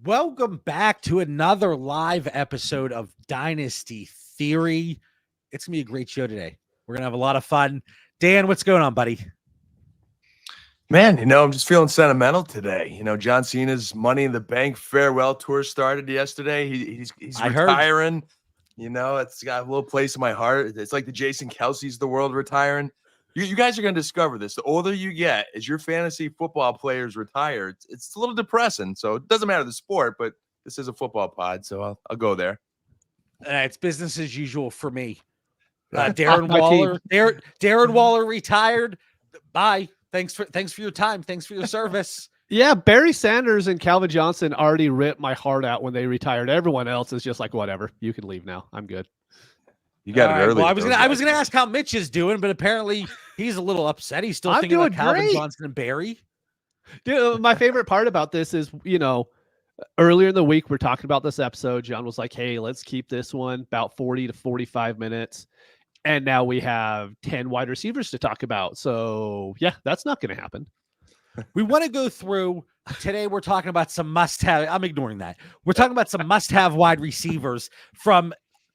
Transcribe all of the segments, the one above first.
Welcome back to another live episode of Dynasty Theory. It's going to be a great show today. We're going to have a lot of fun. Dan, what's going on, buddy? Man, I'm just feeling sentimental today. John Cena's Money in the Bank farewell tour started yesterday. He's retiring. It's got a little place in my heart. It's like the Jason Kelsey's the world retiring. You guys are going to discover this. The older you get, as your fantasy football players retire, it's a little depressing. So it doesn't matter the sport, but this is a football pod, so I'll go there. It's business as usual for me. Darren Waller. Darren Waller retired. Bye. Thanks for your time. Thanks for your service. Yeah, Barry Sanders and Calvin Johnson already ripped my heart out when they retired. Everyone else is just like, whatever. You can leave now. I'm good. You got it early. Well, I was gonna ask how Mitch is doing, but apparently he's a little upset. He's still thinking about Calvin Johnson and Barry. Dude, my favorite part about this is, earlier in the week we're talking about this episode. John was like, "Hey, let's keep this one about 40 to 45 minutes." And now we have 10 wide receivers to talk about. So, yeah, that's not going to happen. We want to go through today. We're talking about some must-have. I'm ignoring that. We're talking about some must-have wide receivers from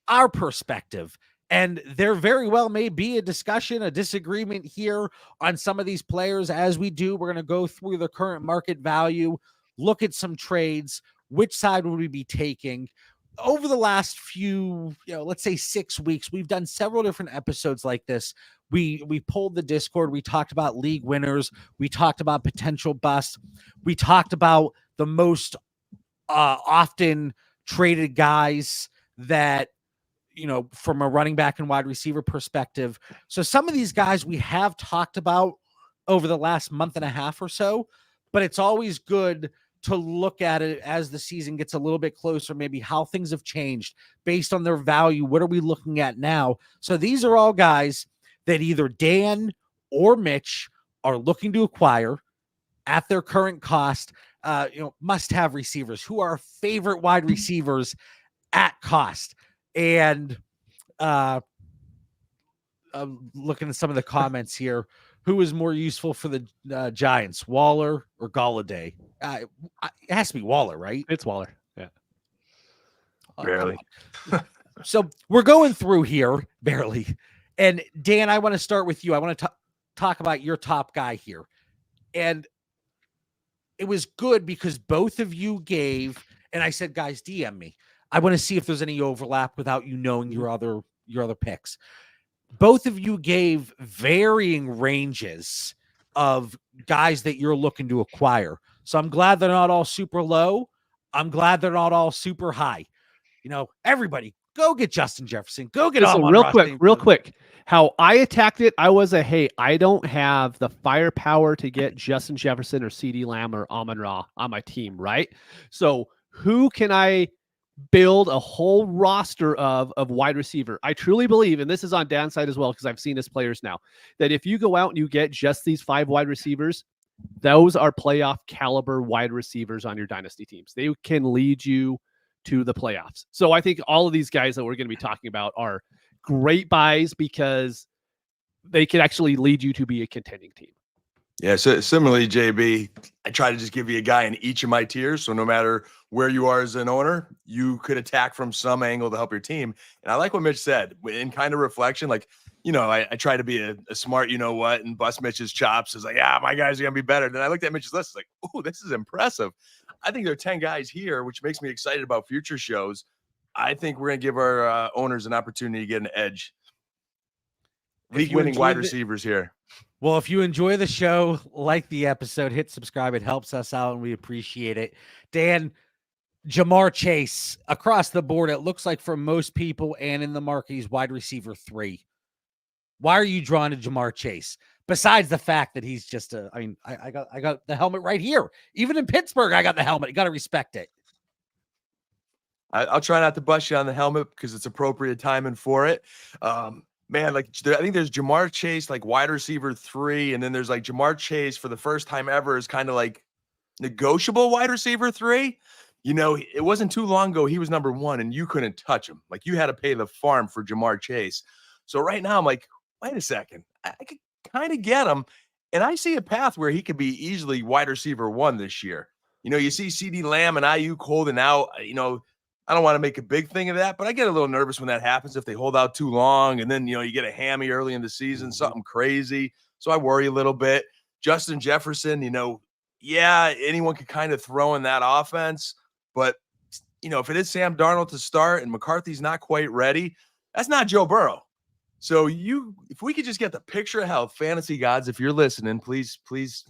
our perspective. And there very well may be a discussion, a disagreement here on some of these players. As we do, we're going to go through the current market value, look at some trades. Which side would we be taking? Over the last few, let's say 6 weeks, we've done several different episodes like this. We pulled the Discord. We talked about league winners. We talked about potential busts. We talked about the most often traded guys that, from a running back and wide receiver perspective. So some of these guys we have talked about over the last month and a half or so, but it's always good to look at it as the season gets a little bit closer, maybe how things have changed based on their value. What are we looking at now? So these are all guys that either Dan or Mitch are looking to acquire at their current cost, must-have receivers who are favorite wide receivers at cost. And looking at some of the comments here, who is more useful for the Giants, Waller or Golladay? It has to be Waller, right? It's Waller. Yeah. Barely. So we're going through here, barely. And Dan, I want to start with you. I want to talk about your top guy here. And it was good because both of you gave, and I said, guys, DM me. I want to see if there's any overlap without you knowing your other picks. Both of you gave varying ranges of guys that you're looking to acquire. So I'm glad they're not all super low. I'm glad they're not all super high. Everybody go get Justin Jefferson. Go get him. Real quick. How I attacked it, I was hey, I don't have the firepower to get Justin Jefferson or CeeDee Lamb or Amon-Ra on my team, right? So who can I build a whole roster of wide receiver? I truly believe, and this is on Dan's side as well, because I've seen his players now, that if you go out and you get just these 5 wide receivers, those are playoff caliber wide receivers on your dynasty teams. They can lead you to the playoffs. So I think all of these guys that we're going to be talking about are great buys because they can actually lead you to be a contending team. Yeah, so similarly, JB, I try to just give you a guy in each of my tiers. So no matter where you are as an owner, you could attack from some angle to help your team. And I like what Mitch said in kind of reflection, like, I try to be a smart, and bust Mitch's chops. Is like, my guys are going to be better. Then I looked at Mitch's list, like, oh, this is impressive. I think there are 10 guys here, which makes me excited about future shows. I think we're going to give our owners an opportunity to get an edge. League-winning wide receivers here. Well, if you enjoy the show, like the episode, hit subscribe. It helps us out, and we appreciate it. Dan, Jamar Chase, across the board, it looks like for most people and in the market, he's wide receiver 3. Why are you drawn to Jamar Chase? Besides the fact that he's just I got the helmet right here. Even in Pittsburgh, I got the helmet. You got to respect it. I'll try not to bust you on the helmet because it's appropriate timing for it. Man, I think there's Jamar Chase, like wide receiver 3, and then there's like Jamar Chase for the first time ever is kind of like negotiable wide receiver 3. It wasn't too long ago he was number 1 and you couldn't touch him. Like you had to pay the farm for Jamar Chase. So right now I'm like, wait a second, I could kind of get him, and I see a path where he could be easily wide receiver 1 this year. You see CD Lamb and Ayuk holding out. I don't want to make a big thing of that, but I get a little nervous when that happens if they hold out too long, and then you get a hammy early in the season, something crazy. So I worry a little bit. Justin Jefferson, yeah, anyone could kind of throw in that offense, but if it is Sam Darnold to start and McCarthy's not quite ready, that's not Joe Burrow. So if we could just get the picture of health, fantasy gods, if you're listening, please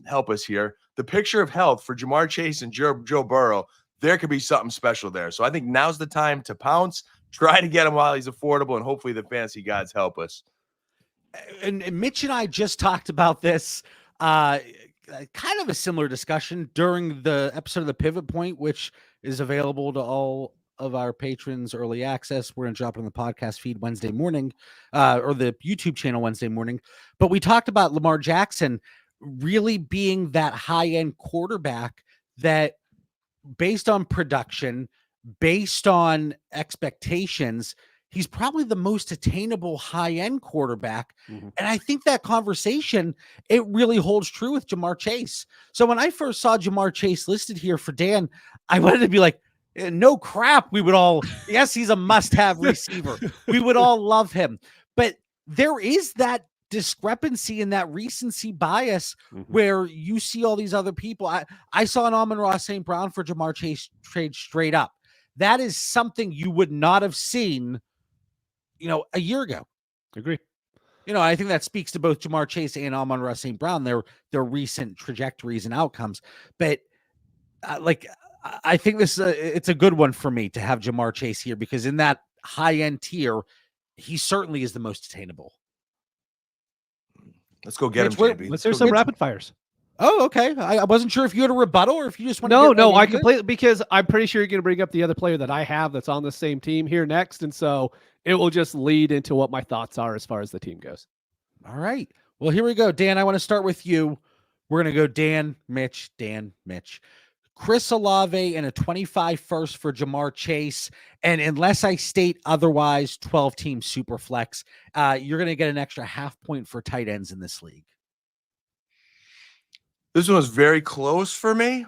help us here. The picture of health for Jamar Chase and Joe Burrow, there could be something special there. So I think now's the time to pounce, try to get him while he's affordable, and hopefully the fantasy gods help us. And Mitch and I just talked about this, kind of a similar discussion during the episode of the Pivot Point, which is available to all of our patrons, early access. We're going to drop it on the podcast feed Wednesday morning, or the YouTube channel Wednesday morning. But we talked about Lamar Jackson really being that high-end quarterback that, based on production, based on expectations, he's probably the most attainable high-end quarterback. And I think that conversation, it really holds true with Jamar Chase. So when I first saw Jamar Chase listed here for Dan, I wanted to be like, no crap. We would all, yes, he's a must-have receiver. We would all love him. But there is that discrepancy in that recency bias where you see all these other people. I saw an Amon-Ra St. Brown for Jamar Chase trade straight up. That is something you would not have seen, a year ago. Agree. I think that speaks to both Jamar Chase and Amon-Ra St. Brown, their recent trajectories and outcomes. But I think this it's a good one for me to have Jamar Chase here, because in that high-end tier, he certainly is the most attainable. Let's go get Mitch, him, JB. Let's hear some rapid fires. Oh, okay. I wasn't sure if you had a rebuttal or if you just want to. No, I completely, because I'm pretty sure you're going to bring up the other player that I have that's on the same team here next. And so it will just lead into what my thoughts are as far as the team goes. All right. Well, here we go. Dan, I want to start with you. We're going to go Dan, Mitch. Chris Olave and a 25 first for Jamar Chase. And unless I state otherwise, 12-team super flex. You're going to get an extra half point for tight ends in this league. This one was very close for me,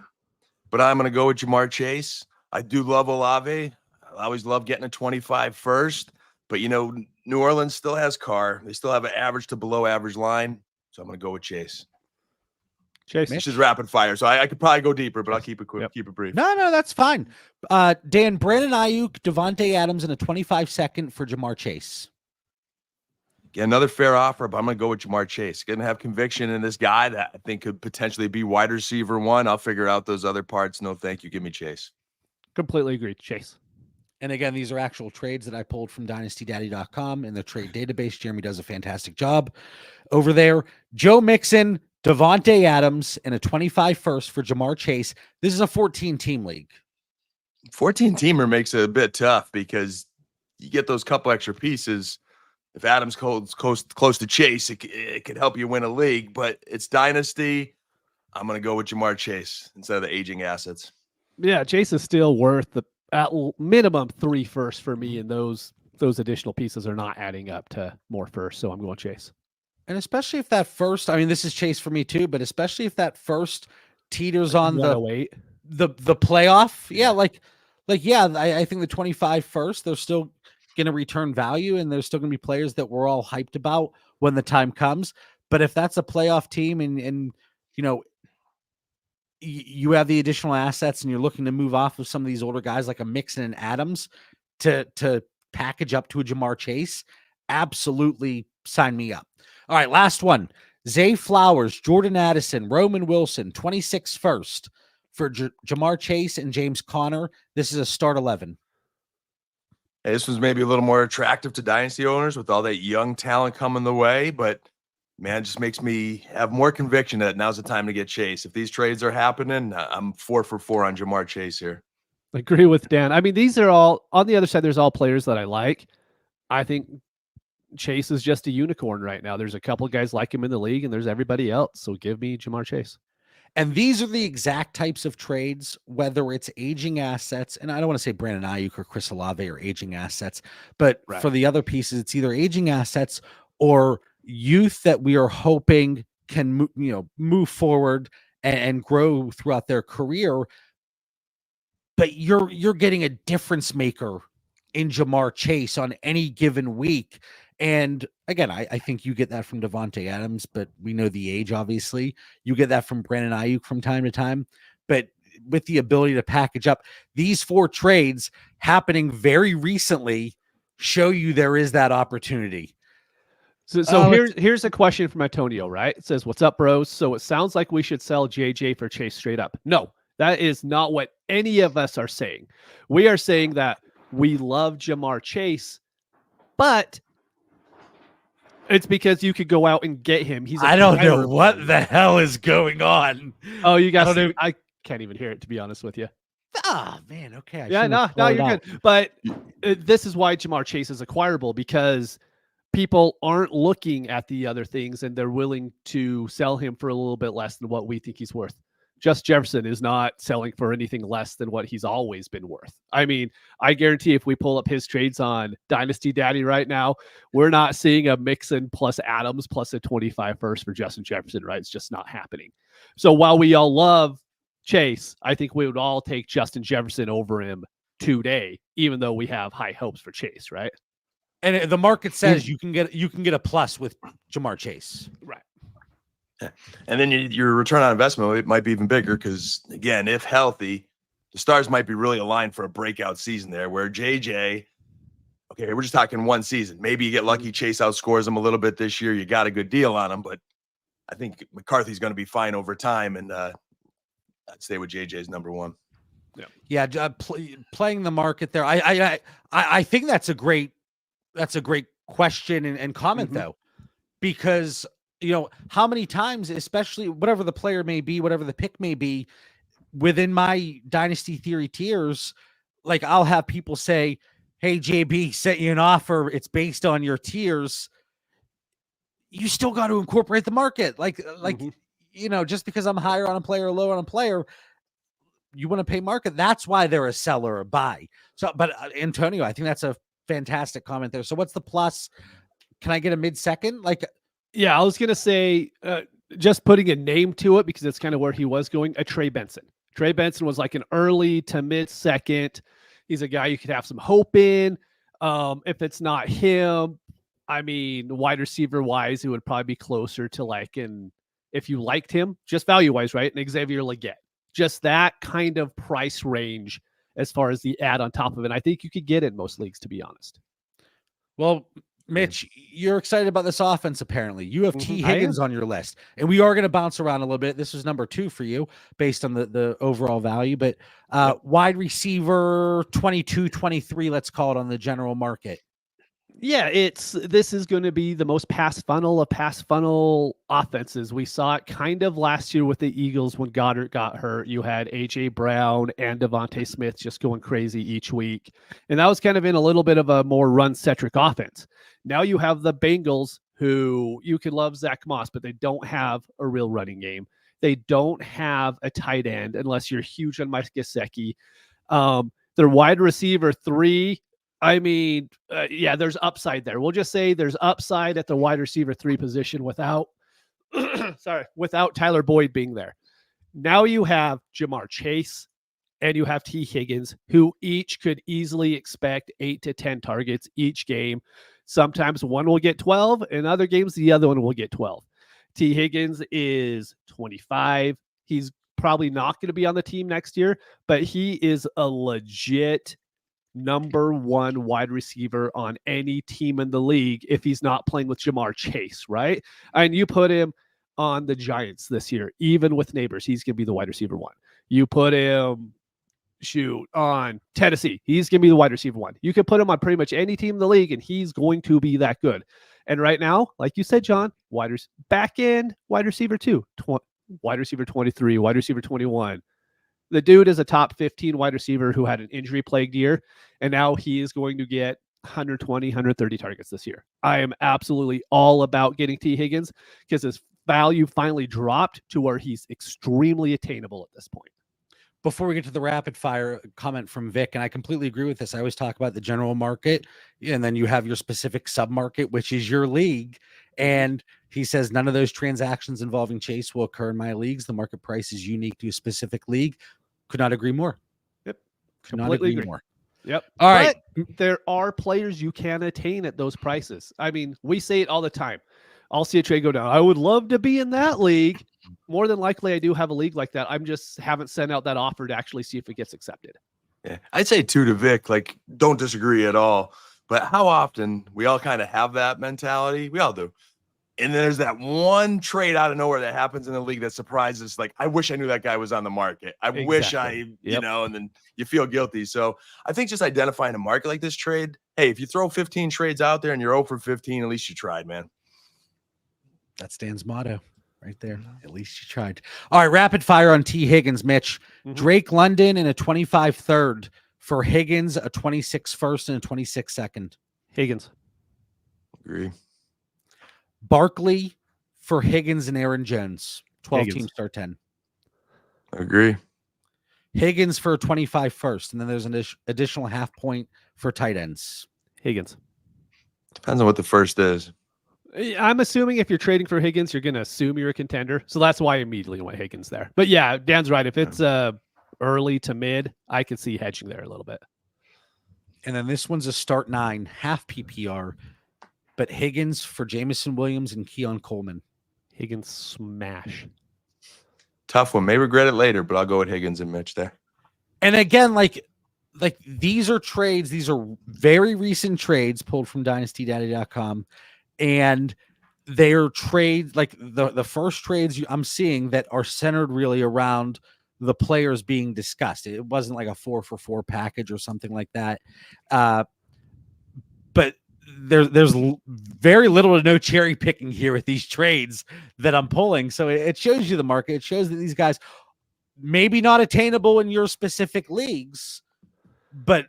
but I'm going to go with Jamar Chase. I do love Olave. I always love getting a 25 first, but New Orleans still has Carr. They still have an average to below average line. So I'm going to go with Chase. This is rapid fire, so I could probably go deeper, but I'll keep it quick, keep it brief. No, that's fine. Dan, Brandon Ayuk, Devontae Adams, and a 25-second for Jamar Chase. Yeah, another fair offer, but I'm going to go with Jamar Chase. Going to have conviction in this guy that I think could potentially be wide receiver one. I'll figure out those other parts. No, thank you. Give me Chase. Completely agree. Chase. And again, these are actual trades that I pulled from dynastydaddy.com in the trade database. Jeremy does a fantastic job over there. Joe Mixon, Devontae Adams, and a 25 first for Jamar Chase. This is a 14-team league. 14-teamer makes it a bit tough because you get those couple extra pieces. If Adams goes close to Chase, it could help you win a league, but it's Dynasty. I'm going to go with Jamar Chase instead of the aging assets. Yeah, Chase is still worth at minimum 3 firsts for me, and those additional pieces are not adding up to more first, so I'm going Chase. And especially if that first, I mean, this is Chase for me too, but especially if that first teeters on the playoff. Yeah. I think the 25 first, they're still going to return value, and there's still going to be players that we're all hyped about when the time comes. But if that's a playoff team and you have the additional assets and you're looking to move off of some of these older guys like a Mixon and Adams to package up to a Jamar Chase, absolutely sign me up. All right, last one. Zay Flowers, Jordan Addison, Roman Wilson, 26 first for Jamar Chase and James Conner. This is a start 11. Hey, this was maybe a little more attractive to dynasty owners with all that young talent coming the way, but man, it just makes me have more conviction that now's the time to get Chase. If these trades are happening, I'm 4 for 4 on Jamar Chase here. I agree with Dan. I mean, these are all, on the other side, there's all players that I like. I think Chase is just a unicorn right now. There's a couple of guys like him in the league, and there's everybody else. So give me Jamar Chase. And these are the exact types of trades, whether it's aging assets, and I don't want to say Brandon Ayuk or Chris Olave are aging assets, but for the other pieces, it's either aging assets or youth that we are hoping can move forward and grow throughout their career. but you're getting a difference maker in Jamar Chase on any given week. And again, I think you get that from Devontae Adams, but we know the age, obviously. You get that from Brandon Ayuk from time to time. But with the ability to package up these 4 trades happening very recently, show you there is that opportunity. So here's a question from Antonio, right? It says, "What's up, bros? So it sounds like we should sell JJ for Chase straight up." No, that is not what any of us are saying. We are saying that we love Jamar Chase, but it's because you could go out and get him. I don't know what the hell is going on. Oh, you guys, I can't even hear it, to be honest with you. Ah, man. Okay. No, you're good. But this is why Jamar Chase is acquirable, because people aren't looking at the other things and they're willing to sell him for a little bit less than what we think he's worth. Just Jefferson is not selling for anything less than what he's always been worth. I mean, I guarantee if we pull up his trades on Dynasty Daddy right now, we're not seeing a Mixon plus Adams plus a 25 first for Justin Jefferson, right? It's just not happening. So while we all love Chase, I think we would all take Justin Jefferson over him today, even though we have high hopes for Chase, right? And the market says you can get a plus with Jamar Chase. Right. And then your return on investment, it might be even bigger because, again, if healthy, the stars might be really aligned for a breakout season there where JJ, okay, we're just talking one season. Maybe you get lucky, Chase outscores him a little bit this year. You got a good deal on him, but I think McCarthy's going to be fine over time, and I'd stay with JJ as number 1. Yeah, playing the market there. I think that's a great question and comment though, because how many times, especially whatever the player may be, whatever the pick may be, within my Dynasty Theory tiers, like I'll have people say, "Hey, JB, sent you an offer. It's based on your tiers." You still got to incorporate the market. Like just because I'm higher on a player or lower on a player, you want to pay market. That's why they're a seller or buy. So, but Antonio, I think that's a fantastic comment there. So what's the plus? Can I get a mid-second? Yeah, I was going to say, just putting a name to it, because it's kind of where he was going, a Trey Benson. Trey Benson was like an early to mid-second. He's a guy you could have some hope in. If it's not him, I mean, wide receiver-wise, it would probably be closer to if you liked him, just value-wise, right? And Xavier Legette. Just that kind of price range as far as the add on top of it. I think you could get it in most leagues, to be honest. Well, Mitch, you're excited about this offense, apparently. You have T. Higgins on your list, and we are going to bounce around a little bit. This was number 2 for you based on the overall value, but wide receiver 22, 23, let's call it, on the general market. Yeah, this is going to be the most pass funnel of pass funnel offenses. We saw it kind of last year with the Eagles when Goddard got hurt. You had A.J. Brown and Devontae Smith just going crazy each week. And that was kind of in a little bit of a more run-centric offense. Now you have the Bengals, who you could love Zach Moss, but they don't have a real running game. They don't have a tight end unless you're huge on Mike Gesicki. Their wide receiver 3, I mean, there's upside there. We'll just say there's upside at the wide receiver 3 position without Tyler Boyd being there. Now you have Jamar Chase and you have T. Higgins, who each could easily expect 8 to 10 targets each game. Sometimes one will get 12, and other games the other one will get 12. T. Higgins is 25. He's probably not going to be on the team next year, but he is a legit number 1 wide receiver on any team in the league if he's not playing with Jamar Chase, right? And you put him on the Giants this year, even with neighbors, he's going to be the wide receiver 1. You put him on Tennessee, he's going to be the wide receiver 1. You can put him on pretty much any team in the league and he's going to be that good. And right now, like you said, John, back end wide receiver 2, wide receiver 23, wide receiver 21. The dude is a top 15 wide receiver who had an injury-plagued year, and now he is going to get 120, 130 targets this year. I am absolutely all about getting T. Higgins because his value finally dropped to where he's extremely attainable at this point. Before we get to the rapid fire comment from Vic, and I completely agree with this. I always talk about the general market, and then you have your specific sub-market, which is your league. And he says none of those transactions involving Chase will occur in my leagues. The market price is unique to a specific league. Could not agree more. Yep. Could not Completely agree agree. more. Yep. All right. But there are players you can attain at those prices. I mean, we say it all the time. I'll see a trade go down. I would love to be in that league. More than likely, I do have a league like that. I'm just haven't sent out that offer to actually see if it gets accepted. Yeah, I'd say too to Vic, like, don't disagree at all. But how often we all kind of have that mentality? We all do. And then there's that one trade out of nowhere that happens in the league that surprises. Like, I wish I knew that guy was on the market. I wish you know, and then you feel guilty. So I think just identifying a market like this trade. Hey, if you throw 15 trades out there and you're 0 for 15, at least you tried, man. That's Dan's motto right there. At least you tried. All right, rapid fire on T. Higgins, Mitch. Drake London and a 25 third for Higgins, a 26 first and a 26 second. Higgins. Agree. Barkley for Higgins and Aaron Jones. 12 Higgins. team start 10. Agree. Higgins for a 25 first, and then there's an additional half point for tight ends. Higgins. Depends on what the first is. I'm assuming if you're trading for Higgins, you're going to assume you're a contender. So that's why I immediately went Higgins there. But yeah, Dan's right. If it's early to mid, I could see hedging there a little bit. And then this one's a start 9, half PPR, but Higgins for Jamison Williams and Keon Coleman. Higgins smash. Tough one. May regret it later, but I'll go with Higgins and Mitch there. And again, like these are trades. These are very recent trades pulled from dynastydaddy.com. And they're trades like the first trades I'm seeing that are centered really around the players being discussed. It wasn't like a 4-for-4 package or something like that. But there's very little to no cherry picking here with these trades that I'm pulling. So it shows you the market. It shows that these guys maybe not attainable in your specific leagues, but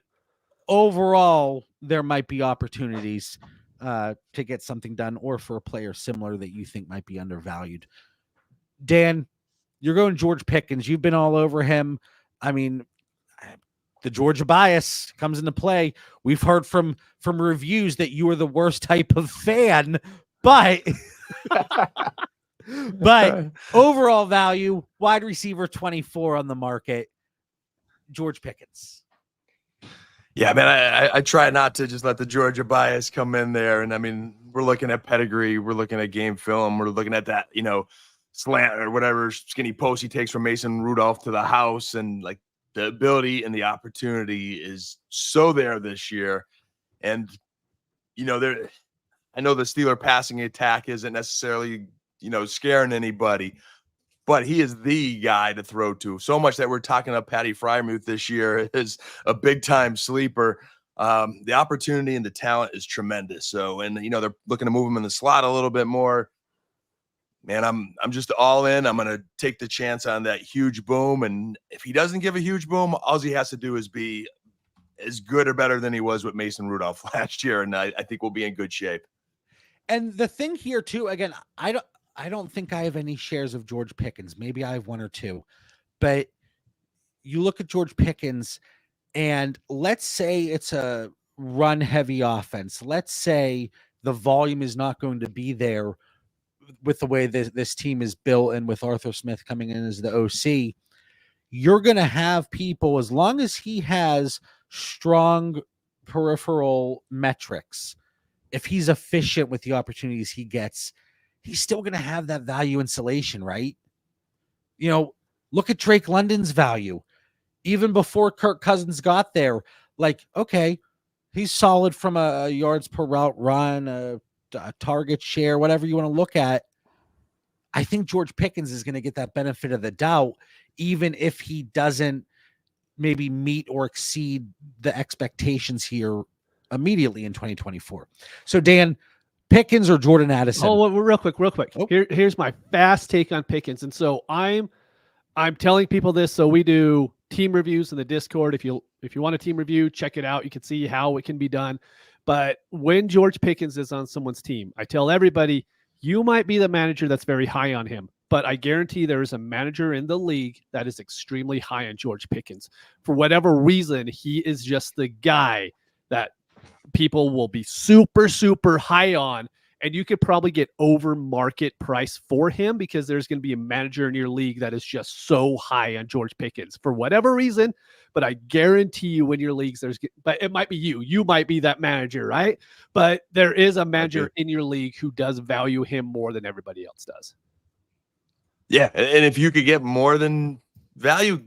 overall there might be opportunities to get something done, or for a player similar that you think might be undervalued. Dan, you're going George Pickens. You've been all over him. I mean, the Georgia bias comes into play. We've heard from reviews that you are the worst type of fan, but overall value, wide receiver 24 on the market, George Pickens. Yeah, man, I try not to just let the Georgia bias come in there. And I mean, we're looking at pedigree, we're looking at game film, we're looking at that, you know, slant or whatever skinny post he takes from Mason Rudolph to the house. And like the ability and the opportunity is so there this year. And, you know, I know the Steeler passing attack isn't necessarily, you know, scaring anybody, but he is the guy to throw to. So much that we're talking about Patty Frymuth this year is a big-time sleeper. The opportunity and the talent is tremendous. So, and, you know, they're looking to move him in the slot a little bit more. Man, I'm just all in. I'm going to take the chance on that huge boom. And if he doesn't give a huge boom, all he has to do is be as good or better than he was with Mason Rudolph last year. And I think we'll be in good shape. And the thing here, too, again, I don't think I have any shares of George Pickens. Maybe I have one or two. But you look at George Pickens, and let's say it's a run-heavy offense. Let's say the volume is not going to be there with the way this team is built, and with Arthur Smith coming in as the OC. You're going to have people, as long as he has strong peripheral metrics, if he's efficient with the opportunities he gets, he's still going to have that value insulation, right? You know, look at Drake London's value. Even before Kirk Cousins got there, like, okay, he's solid from a yards per route run, a target share, whatever you want to look at. I think George Pickens is going to get that benefit of the doubt, even if he doesn't maybe meet or exceed the expectations here immediately in 2024. So, Dan, Pickens or Jordan Addison? Oh, real quick. Oh. Here's my fast take on Pickens. And so I'm telling people this. So we do team reviews in the Discord. If you want a team review, check it out. You can see how it can be done. But when George Pickens is on someone's team, I tell everybody, you might be the manager that's very high on him, but I guarantee there is a manager in the league that is extremely high on George Pickens. For whatever reason, he is just the guy that people will be super, super high on. and you could probably get over market price for him because there's going to be a manager in your league that is just so high on George Pickens for whatever reason. But I guarantee you in your leagues, but it might be you might be that manager, right? But there is a manager in your league who does value him more than everybody else does. Yeah. And if you could get more than value,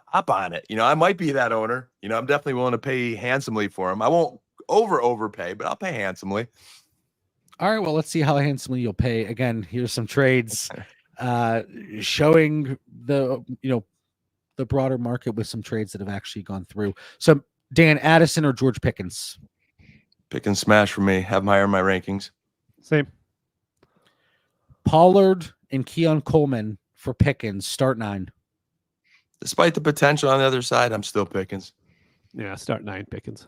hop on it. You know, I might be that owner. You know, I'm definitely willing to pay handsomely for him. I won't overpay, but I'll pay handsomely. All right, well, let's see how handsomely you'll pay. Again, here's some trades showing the broader market with some trades that have actually gone through. So, Dan, Addison or George Pickens? Pickens smash for me. Have him higher in my rankings. Same. Pollard and Keon Coleman for Pickens. Start 9. Despite the potential on the other side, I'm still Pickens. Yeah, start 9 Pickens.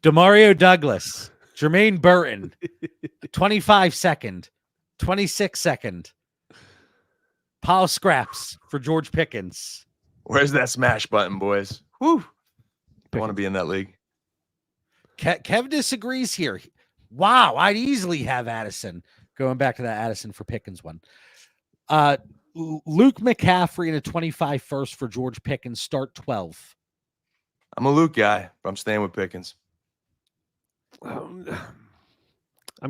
Demario Douglas, Jermaine Burton, 25 second, 26 second. Paul Scraps for George Pickens. Where's that smash button, boys? Woo! I want to be in that league. Kev disagrees here. Wow, I'd easily have Addison. Going back to that Addison for Pickens one. Luke McCaffrey in a 25 first for George Pickens. Start 12. I'm a Luke guy, but I'm staying with Pickens. I'm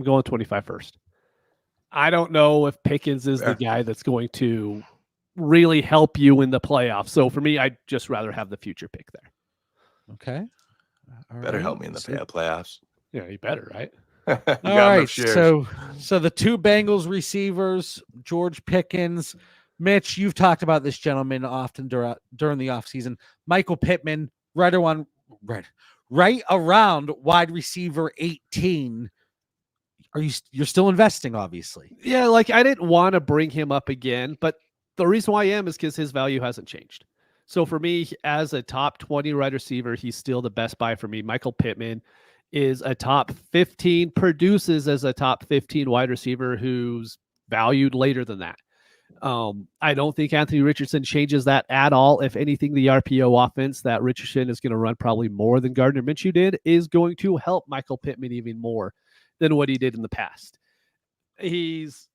going 25 first. I don't know if Pickens is the guy that's going to really help you in the playoffs. So for me, I'd just rather have the future pick there. Okay. Better help me in the playoffs. Yeah, you better, right? All right. So the two Bengals receivers, George Pickens, Mitch, you've talked about this gentleman often during the offseason. Michael Pittman, right around wide receiver 18. You're still investing, obviously? Yeah, like I didn't want to bring him up again, but the reason why I am is because his value hasn't changed. So for me, as a top 20 wide receiver, he's still the best buy for me. Michael Pittman is a top 15, produces as a top 15 wide receiver who's valued later than that. I don't think Anthony Richardson changes that at all. If anything, the RPO offense that Richardson is going to run probably more than Gardner Minshew did is going to help Michael Pittman even more than what he did in the past. He's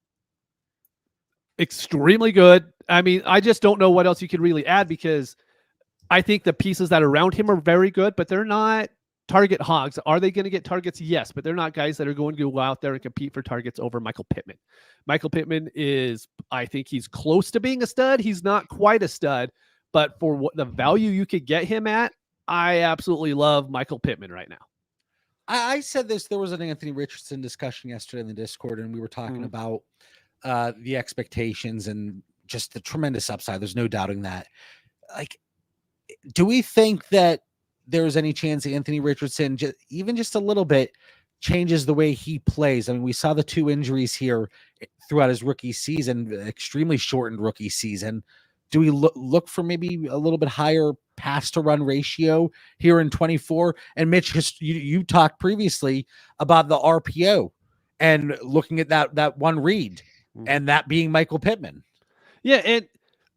extremely good. I mean, I just don't know what else you could really add because I think the pieces that are around him are very good, but they're not target hogs. Are they going to get targets? Yes, but they're not guys that are going to go out there and compete for targets over Michael Pittman. Michael Pittman is, I think he's close to being a stud. He's not quite a stud, but for what the value you could get him at, I absolutely love Michael Pittman right now. I said this, there was an Anthony Richardson discussion yesterday in the Discord, and we were talking about the expectations and just the tremendous upside. There's no doubting that. Like, do we think that there's any chance Anthony Richardson, even just a little bit, changes the way he plays? I mean, we saw the 2 injuries here throughout his rookie season, extremely shortened rookie season. Do we look for maybe a little bit higher pass to run ratio here in 24? And Mitch, you talked previously about the RPO and looking at that one read and that being Michael Pittman. Yeah. And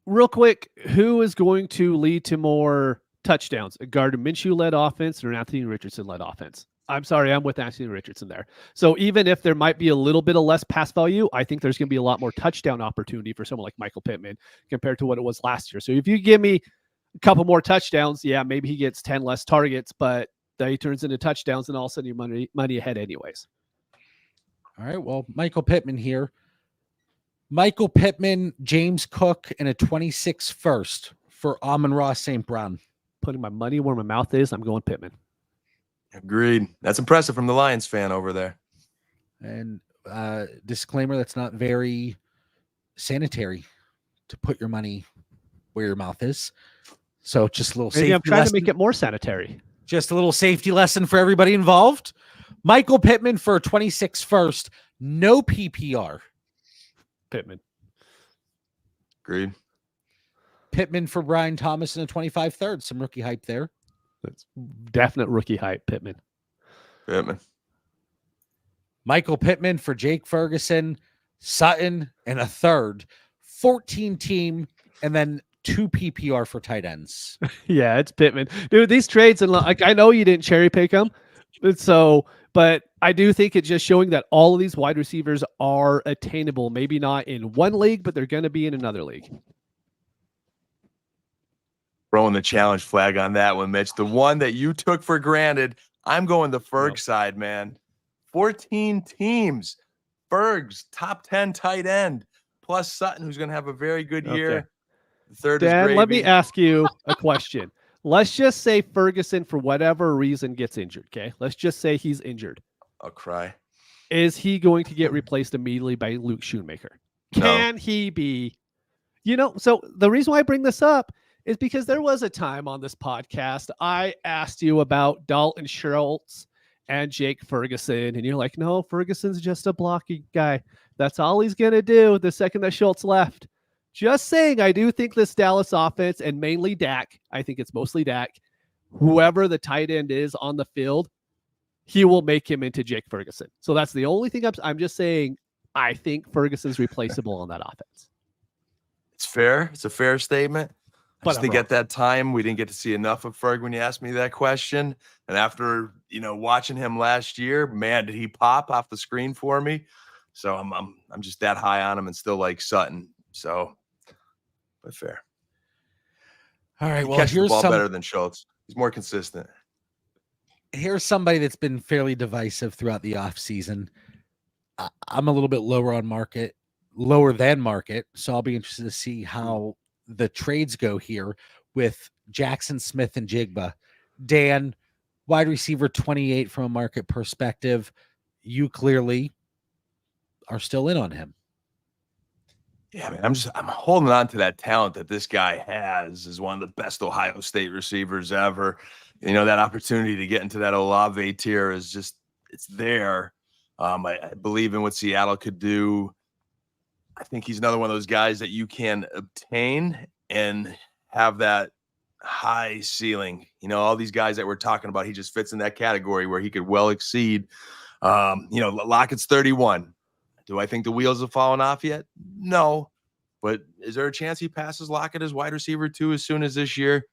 real quick, who is going to lead to more touchdowns? A Gardner Minshew led offense or an Anthony Richardson led offense? I'm sorry, I'm with Anthony Richardson there. So even if there might be a little bit of less pass value, I think there's going to be a lot more touchdown opportunity for someone like Michael Pittman compared to what it was last year. So if you give me a couple more touchdowns, yeah, maybe he gets 10 less targets, but then he turns into touchdowns and all of a sudden you're money ahead anyways. All right, well, Michael Pittman here. Michael Pittman, James Cook, and a 26 first for Amon-Ra St. Brown. Putting my money where my mouth is, I'm going Pittman. Agreed. That's impressive from the Lions fan over there. And disclaimer, that's not very sanitary to put your money where your mouth is. So just a little safety I'm trying lesson. to make it more sanitary. Just a little safety lesson for everybody involved. Michael Pittman for a 26 first, no PPR. Pittman. Agreed. Pittman for Brian Thomas in a 25 third. Some rookie hype there. That's definite rookie hype, Pittman. Michael Pittman for Jake Ferguson, Sutton, and a third. 14 team, and then 2 PPR for tight ends. Yeah, it's Pittman. Dude, these trades, and like I know you didn't cherry pick them, And so, but I do think it's just showing that all of these wide receivers are attainable. Maybe not in one league, but they're going to be in another league. Throwing the challenge flag on that one, Mitch. The one that you took for granted. I'm going the Ferg side, man. 14 teams. Ferg's top 10 tight end, plus Sutton, who's going to have a very good year. Okay. The third Dan, is gravy. let me ask you a question. Let's just say Ferguson, for whatever reason, gets injured. Okay. Let's just say he's injured. I'll cry. Is he going to get replaced immediately by Luke Schoonmaker? Can he be? So the reason why I bring this up is because there was a time on this podcast I asked you about Dalton Schultz and Jake Ferguson, and you're like, no, Ferguson's just a blocking guy. That's all he's going to do the second that Schultz left. Just saying, I do think this Dallas offense, and mainly Dak, I think it's mostly Dak, whoever the tight end is on the field, he will make him into Jake Ferguson. So that's the only thing I'm just saying. I think Ferguson's replaceable on that offense. It's fair. It's a fair statement. I But just I'm think wrong. at that time, we didn't get to see enough of Ferg when you asked me that question. And after, watching him last year, man, did he pop off the screen for me. So I'm just that high on him and still like Sutton. So, but fair. All right. He Well, catches the here's ball better than Schultz. He's more consistent. here's somebody that's been fairly divisive throughout the offseason. I'm a little bit lower than market. So I'll be interested to see how the trades go here with Jaxon Smith-Njigba. Dan, wide receiver 28 from a market perspective. You clearly are still in on him. Yeah, man, I'm holding on to that talent that this guy has as one of the best Ohio State receivers ever. That opportunity to get into that Olave tier is just, it's there. I believe in what Seattle could do. I think he's another one of those guys that you can obtain and have that high ceiling. All these guys that we're talking about, he just fits in that category where he could well exceed. Lockett's 31. Do I think the wheels have fallen off yet? No. But is there a chance he passes Lockett as wide receiver 2 as soon as this year?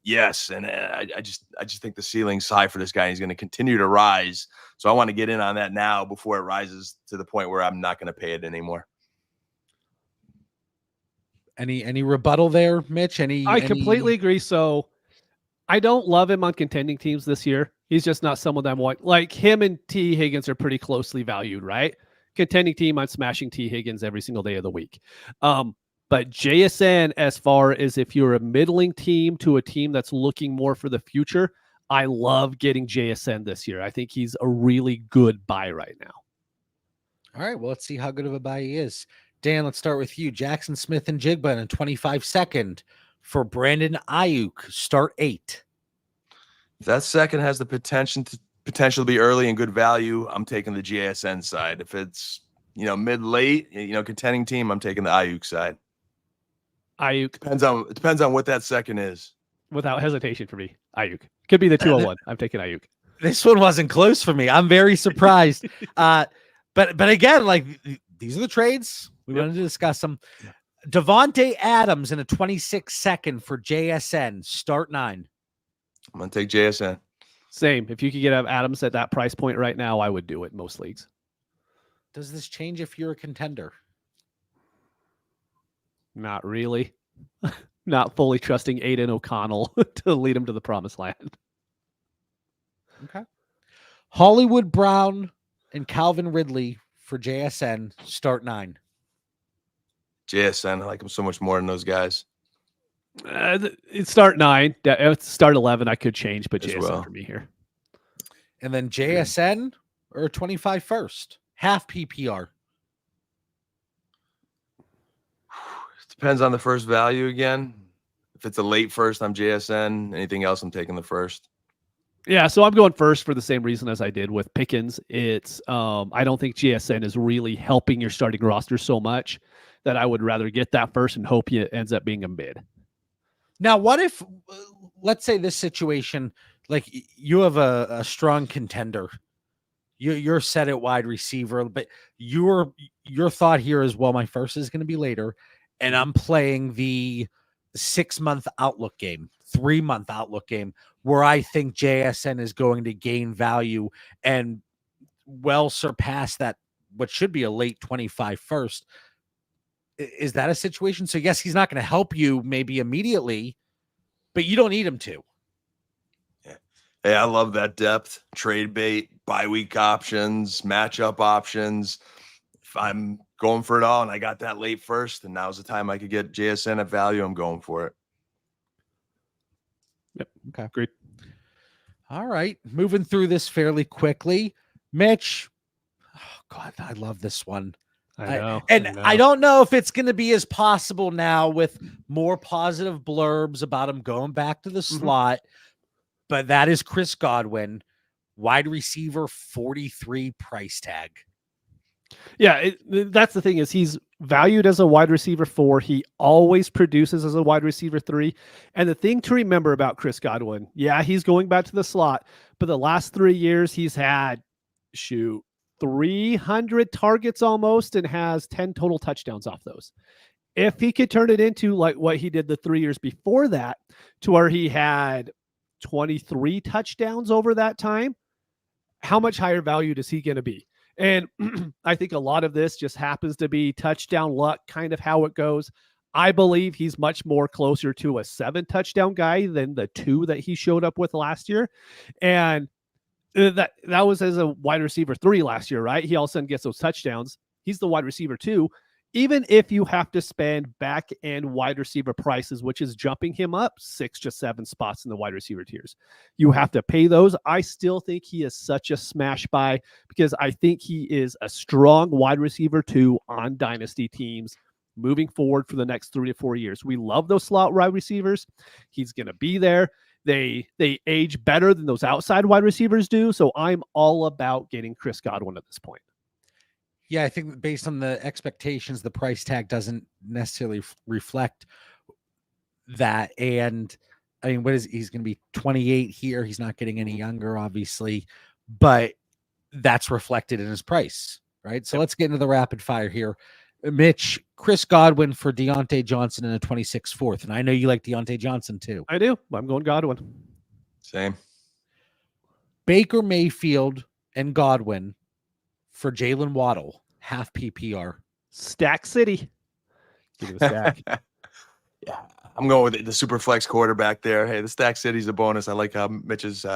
Yes. And I just think the ceiling's high for this guy. He's going to continue to rise. So I want to get in on that now before it rises to the point where I'm not going to pay it anymore. Any rebuttal there, Mitch? I completely agree. So I don't love him on contending teams this year. He's just not someone that I want. Like him and T. Higgins are pretty closely valued, right? Contending team, I'm smashing T. Higgins every single day of the week. But JSN, as far as if you're a middling team to a team that's looking more for the future, I love getting JSN this year. I think he's a really good buy right now. All right. Well, let's see how good of a buy he is. Dan, let's start with you. Jaxon Smith-Njigba in a 25-second for Brandon Ayuk. Start 8. If that second has the potential to be early and good value, I'm taking the JSN side. If it's, mid-late, contending team, I'm taking the Ayuk side. Ayuk. Depends on what that second is. Without hesitation for me, Ayuk. Could be the 201. I'm taking Ayuk. This one wasn't close for me. I'm very surprised. But again, like these are the trades. We wanted to discuss them. Devontae Adams in a 26-second for JSN. Start 9. I'm going to take JSN. Same. If you could get Adams at that price point right now, I would do it in most leagues. Does this change if you're a contender? Not really. Not fully trusting Aiden O'Connell to lead him to the promised land. Okay. Hollywood Brown and Calvin Ridley for JSN. Start 9. JSN. I like him so much more than those guys. It's start 9. Start 11. I could change, but JSN for me here. And then JSN or 25 first. Half PPR. Depends on the first value again. If it's a late first, I'm JSN. Anything else, I'm taking the first. Yeah, so I'm going first for the same reason as I did with Pickens. It's I don't think JSN is really helping your starting roster so much that I would rather get that first and hope it ends up being a mid. Now, what if, let's say this situation, like you have a strong contender, you're set at wide receiver, but your thought here is, well, my first is going to be later, and I'm playing the 6-month outlook game, 3-month outlook game, where I think JSN is going to gain value and well surpass that, what should be a late 25 first. Is that a situation? So yes, he's not going to help you maybe immediately, but you don't need him to. Yeah. Hey, I love that depth, trade bait, bye week options, matchup options. If I'm going for it all and I got that late first, and now's the time I could get JSN at value, I'm going for it. Yep. Okay. Great. All right. Moving through this fairly quickly. Mitch. Oh God, I love this one. I know. I don't know if it's going to be as possible now with more positive blurbs about him going back to the slot, but that is Chris Godwin, wide receiver 43 price tag. Yeah, that's the thing is he's valued as a wide receiver 4. He always produces as a wide receiver 3. And the thing to remember about Chris Godwin, yeah, he's going back to the slot, but the last 3 years he's had 300 targets almost and has 10 total touchdowns off those. If he could turn it into like what he did the 3 years before that, to where he had 23 touchdowns over that time, how much higher value is he going to be? And I think a lot of this just happens to be touchdown luck, kind of how it goes. I believe he's much more closer to a 7 touchdown guy than the 2 that he showed up with last year. And that was as a wide receiver 3 last year, right? He all of a sudden gets those touchdowns. He's the wide receiver 2. Even if you have to spend back end wide receiver prices, which is jumping him up 6 to 7 spots in the wide receiver tiers, you have to pay those. I still think he is such a smash buy because I think he is a strong wide receiver 2 on dynasty teams moving forward for the next 3 to 4 years. We love those slot wide receivers. He's going to be there. They age better than those outside wide receivers do. So I'm all about getting Chris Godwin at this point. Yeah, I think based on the expectations, the price tag doesn't necessarily reflect that. And I mean, he's going to be 28 here. He's not getting any younger, obviously, but that's reflected in his price, right? So let's get into the rapid fire here. Mitch, Chris Godwin for Deontay Johnson in a 26 fourth. And I know you like Deontay Johnson too. I do. I'm going Godwin. Same. Baker Mayfield and Godwin for Jalen Waddle, half PPR. Stack City. Give me the stack. Yeah, I'm going with the super flex quarterback there. Hey, the stack city's a bonus. I like how Mitch is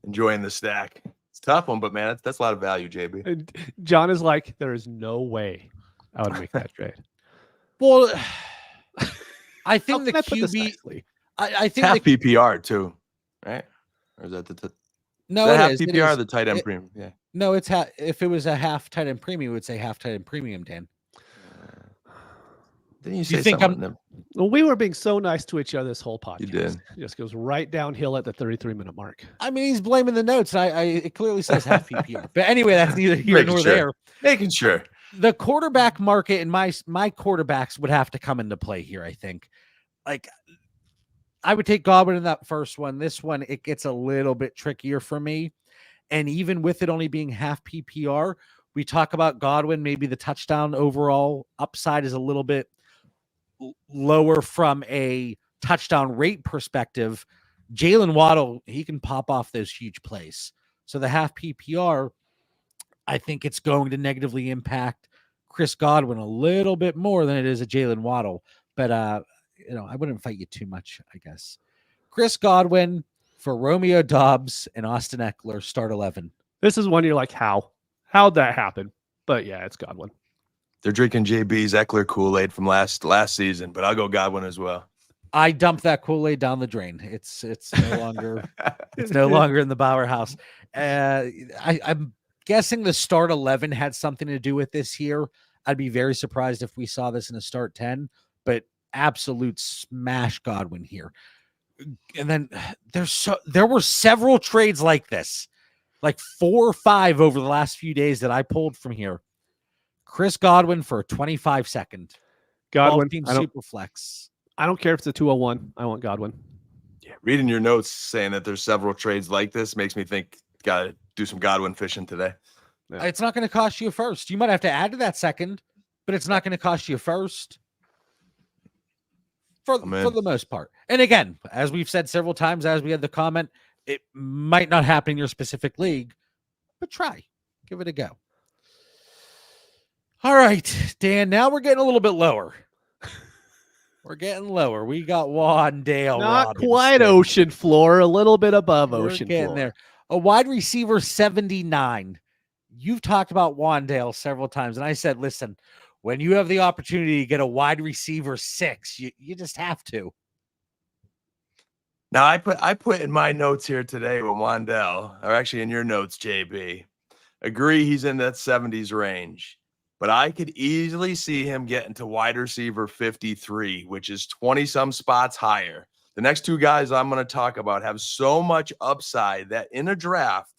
enjoying the stack. It's a tough one, but man, that's a lot of value, JB. And John is like, there is no way I would make that trade. Well, I think the QB. I think half PPR too, right? Or is that the no? It Half is PPR, the tight end premium. Yeah. No, it's if it was a half tight end premium, it would say half tight end premium, Dan. Didn't you say think something? Well, we were being so nice to each other this whole podcast. You did. It just goes right downhill at the 33-minute mark. I mean, he's blaming the notes. It clearly says half PPR. But anyway, that's neither here nor there. Making sure. The quarterback market and my quarterbacks would have to come into play here, I think. Like, I would take Godwin in that first one. This one, it gets a little bit trickier for me. And even with it only being half PPR, we talk about Godwin, maybe the touchdown overall upside is a little bit lower from a touchdown rate perspective. Jalen Waddle, he can pop off those huge plays. So the half PPR, I think it's going to negatively impact Chris Godwin a little bit more than it is a Jalen Waddle. But, I wouldn't fight you too much, I guess. Chris Godwin for Romeo Doubs and Austin Eckler, start 11. This is one you're like, how'd that happen? But yeah, it's Godwin. They're drinking JB's Eckler Kool-Aid from last season, but I'll go Godwin as well. I dumped that Kool-Aid down the drain. It's no longer it's no longer in the Bauer house. I'm guessing the start 11 had something to do with this here. I'd be very surprised if we saw this in a start 10, but absolute smash Godwin here. And then there were several trades like this, like 4 or 5 over the last few days that I pulled from here. Chris Godwin for a 25-second. Godwin. Super flex. I don't care if it's a 201. I want Godwin. Yeah, reading your notes saying that there's several trades like this makes me think got to do some Godwin fishing today. Yeah. It's not going to cost you a first. You might have to add to that second, but it's not going to cost you a first. for the most part. And again, as we've said several times, as we had the comment, it might not happen in your specific league, but try. Give it a go. All right, Dan, now we're getting a little bit lower. We're getting lower. We got Wan'Dale Not Robinson. quite ocean floor, a little bit above ocean getting floor. There. A wide receiver 79. You've talked about Wan'Dale several times, and I said, listen, when you have the opportunity to get a wide receiver 6, you just have to. Now I put in my notes here today with Wan'Dale, or actually in your notes, JB. Agree he's in that 70s range, but I could easily see him getting to wide receiver 53, which is 20-some spots higher. The next two guys I'm going to talk about have so much upside that in a draft,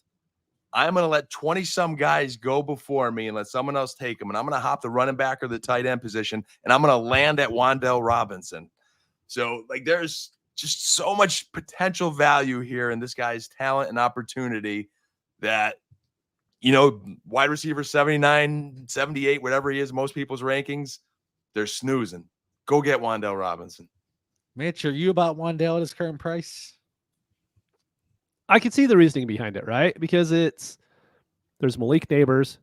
I'm going to let 20-some guys go before me and let someone else take them. And I'm going to hop the running back or the tight end position, and I'm going to land at Wan'Dale Robinson. So, like, there's just so much potential value here in this guy's talent and opportunity that, you know, wide receiver 79, 78, whatever he is, most people's rankings, they're snoozing. Go get Wan'Dale Robinson. Mitch, are you about Wan'Dale at his current price? I can see the reasoning behind it, right? Because there's Malik Neighbors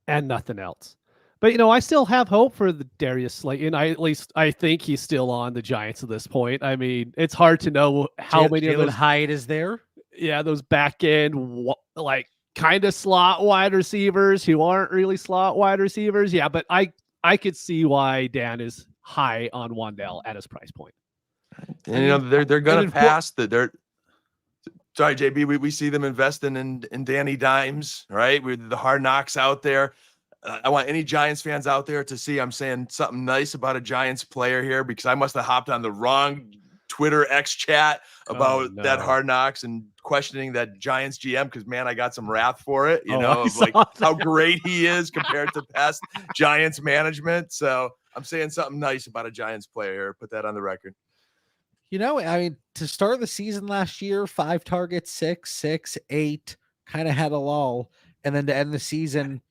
and nothing else. But, you know, I still have hope for the Darius Slayton. I think he's still on the Giants at this point. I mean, it's hard to know how many of those Hyatt is there. Yeah, those back end, like, kind of slot wide receivers who aren't really slot wide receivers. Yeah, but I could see why Dan is high on Wan'Dale at his price point. And, you know, they're going to pass the sorry, JB, we see them investing in Danny Dimes, right? With the Hard Knocks out there. I want any Giants fans out there to see I'm saying something nice about a Giants player here, because I must have hopped on the wrong Twitter X chat about that Hard Knocks and questioning that Giants GM, because, man, I got some wrath for it, you know, of like how great he is compared to past Giants management. So I'm saying something nice about a Giants player here. Put that on the record. You know, I mean, to start the season last year, 5 targets, 6, 8, kind of had a lull. And then to end the season,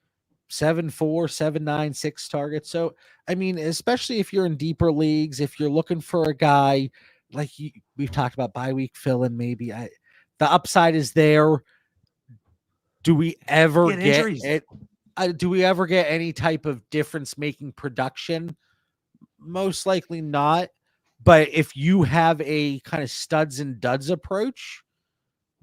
7-4, 7-9, 6 targets. So, I mean, especially if you're in deeper leagues, if you're looking for a guy like we've talked about bye week fill-in, maybe the upside is there. Do we ever get it? Do we ever get any type of difference-making production? Most likely not. But if you have a kind of studs and duds approach,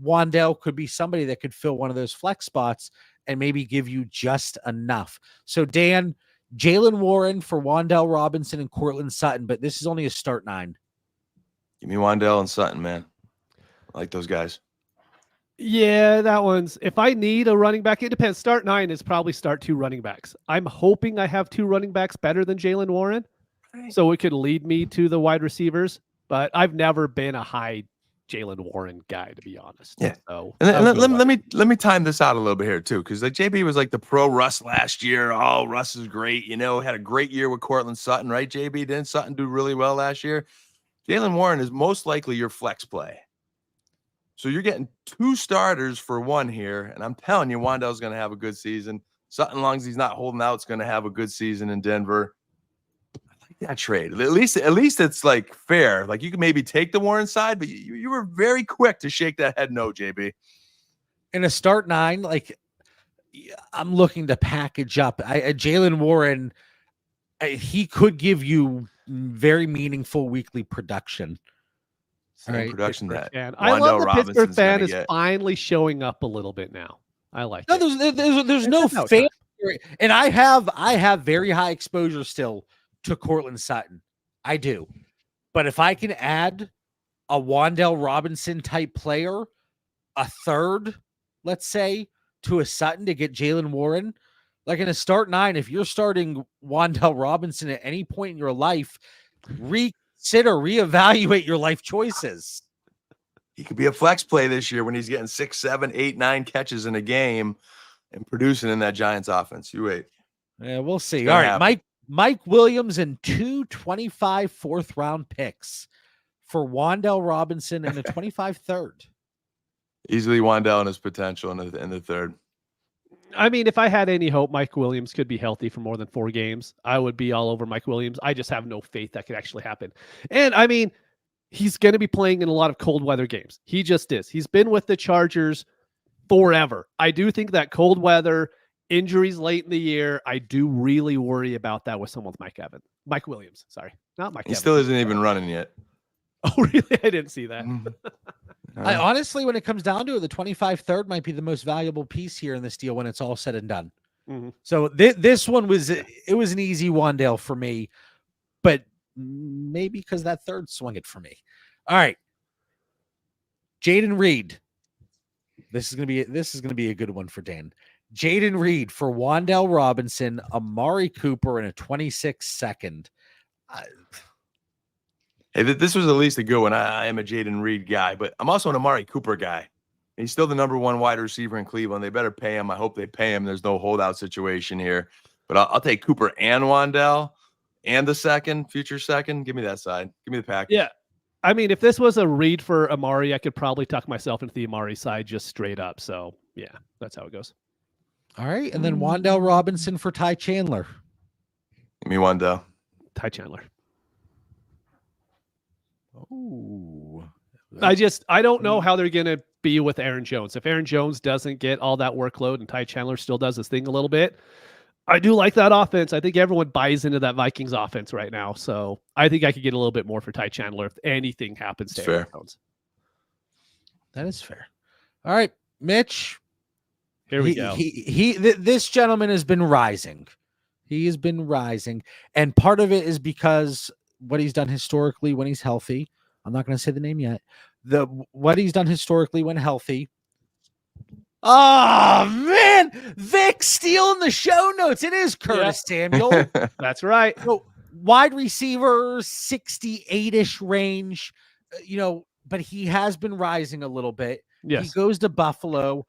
Wan'Dale could be somebody that could fill one of those flex spots and maybe give you just enough. So, Dan, Jaylen Warren for Wan'Dale Robinson and Courtland Sutton, but this is only a start 9. Give me Wan'Dale and Sutton, man. I like those guys. Yeah, that one's, if I need a running back, it depends. Start 9 is probably start 2 running backs. I'm hoping I have 2 running backs better than Jaylen Warren, so it could lead me to the wide receivers. But I've never been a high Jaylen Warren guy, to be honest. Yeah. So and let me time this out a little bit here too, because like JB was like the pro Russ last year. Oh, Russ is great. You know, had a great year with Courtland Sutton, right? JB, didn't Sutton do really well last year? Jaylen Warren is most likely your flex play. So you're getting 2 starters for 1 here, and I'm telling you, Wan'Dale's going to have a good season. Sutton, as long as he's not holding out, is going to have a good season in Denver. I like that trade. At least it's like fair. Like you can maybe take the Warren side, but you were very quick to shake that head no, JB. In a start 9, like I'm looking to package up. Jaylen Warren, he could give you very meaningful weekly production. Same production that I love the Pittsburgh fan is finally showing up a little bit now. I like it. There's no fan, and I have very high exposure still to Courtland Sutton. I do, but if I can add a Wan'Dale Robinson type player, a third, let's say, to a Sutton to get Jaylen Warren, like in a start 9, if you're starting Wan'Dale Robinson at any point in your life, reevaluate your life choices. He could be a flex play this year when he's getting 6, 7, 8, 9 catches in a game and producing in that Giants offense. You wait. Yeah, we'll see. All right, Mike Williams and 2 25 4th round picks for Wan'Dale Robinson and a 25 third. Easily Wan'Dale and his potential in the third. I mean, if I had any hope Mike Williams could be healthy for more than 4 games, I would be all over Mike Williams. I just have no faith that could actually happen. And I mean, he's going to be playing in a lot of cold weather games. He just is. He's been with the Chargers forever. I do think that cold weather, injuries late in the year, I do really worry about that with someone like Mike Williams. Sorry, not Mike. He still isn't even running yet. Oh, really? I didn't see that. I honestly, when it comes down to it, the 25-3 might be the most valuable piece here in this deal when it's all said and done. Mm-hmm. So this one was an easy Wan'Dale for me, but maybe because that third swung it for me. All right, Jaden Reed. This is gonna be a good one for Dan. Jaden Reed for Wan'Dale Robinson, Amari Cooper, and a 26 second. Hey, this was at least a good one. I am a Jaden Reed guy, but I'm also an Amari Cooper guy. He's still the #1 wide receiver in Cleveland. They better pay him. I hope they pay him. There's no holdout situation here. But I'll take Cooper and Wan'Dale and the future second. Give me that side. Give me the package. Yeah. I mean, if this was a read for Amari, I could probably tuck myself into the Amari side just straight up. So, yeah, that's how it goes. All right. And then Wan'Dale Robinson for Ty Chandler. Give me Wan'Dale. Ty Chandler. Oh, I don't know how they're going to be with Aaron Jones. If Aaron Jones doesn't get all that workload and Ty Chandler still does his thing a little bit, I do like that offense. I think everyone buys into that Vikings offense right now. So I think I could get a little bit more for Ty Chandler if anything happens to Aaron Jones. That is fair. All right, Mitch. Here we go. This gentleman has been rising. He has been rising. And part of it is because what he's done historically when he's healthy. I'm not going to say the name yet. What he's done historically when healthy. Oh, man. Vic stealing the show notes. It is Curtis Samuel. That's right. So, wide receiver, 68-ish range, but he has been rising a little bit. Yes. He goes to Buffalo,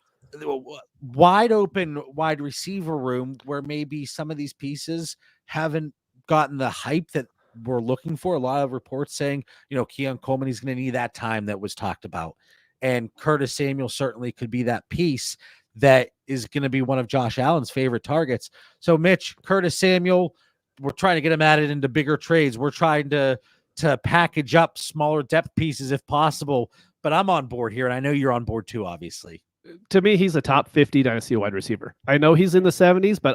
wide open wide receiver room where maybe some of these pieces haven't gotten the hype that we're looking for. A lot of reports saying, Keon Coleman, he's going to need that time that was talked about. And Curtis Samuel certainly could be that piece that is going to be one of Josh Allen's favorite targets. So, Mitch, Curtis Samuel, we're trying to get him added into bigger trades. We're trying to package up smaller depth pieces if possible. But I'm on board here, and I know you're on board too, obviously. To me, he's a top 50 dynasty wide receiver. I know he's in the 70s, but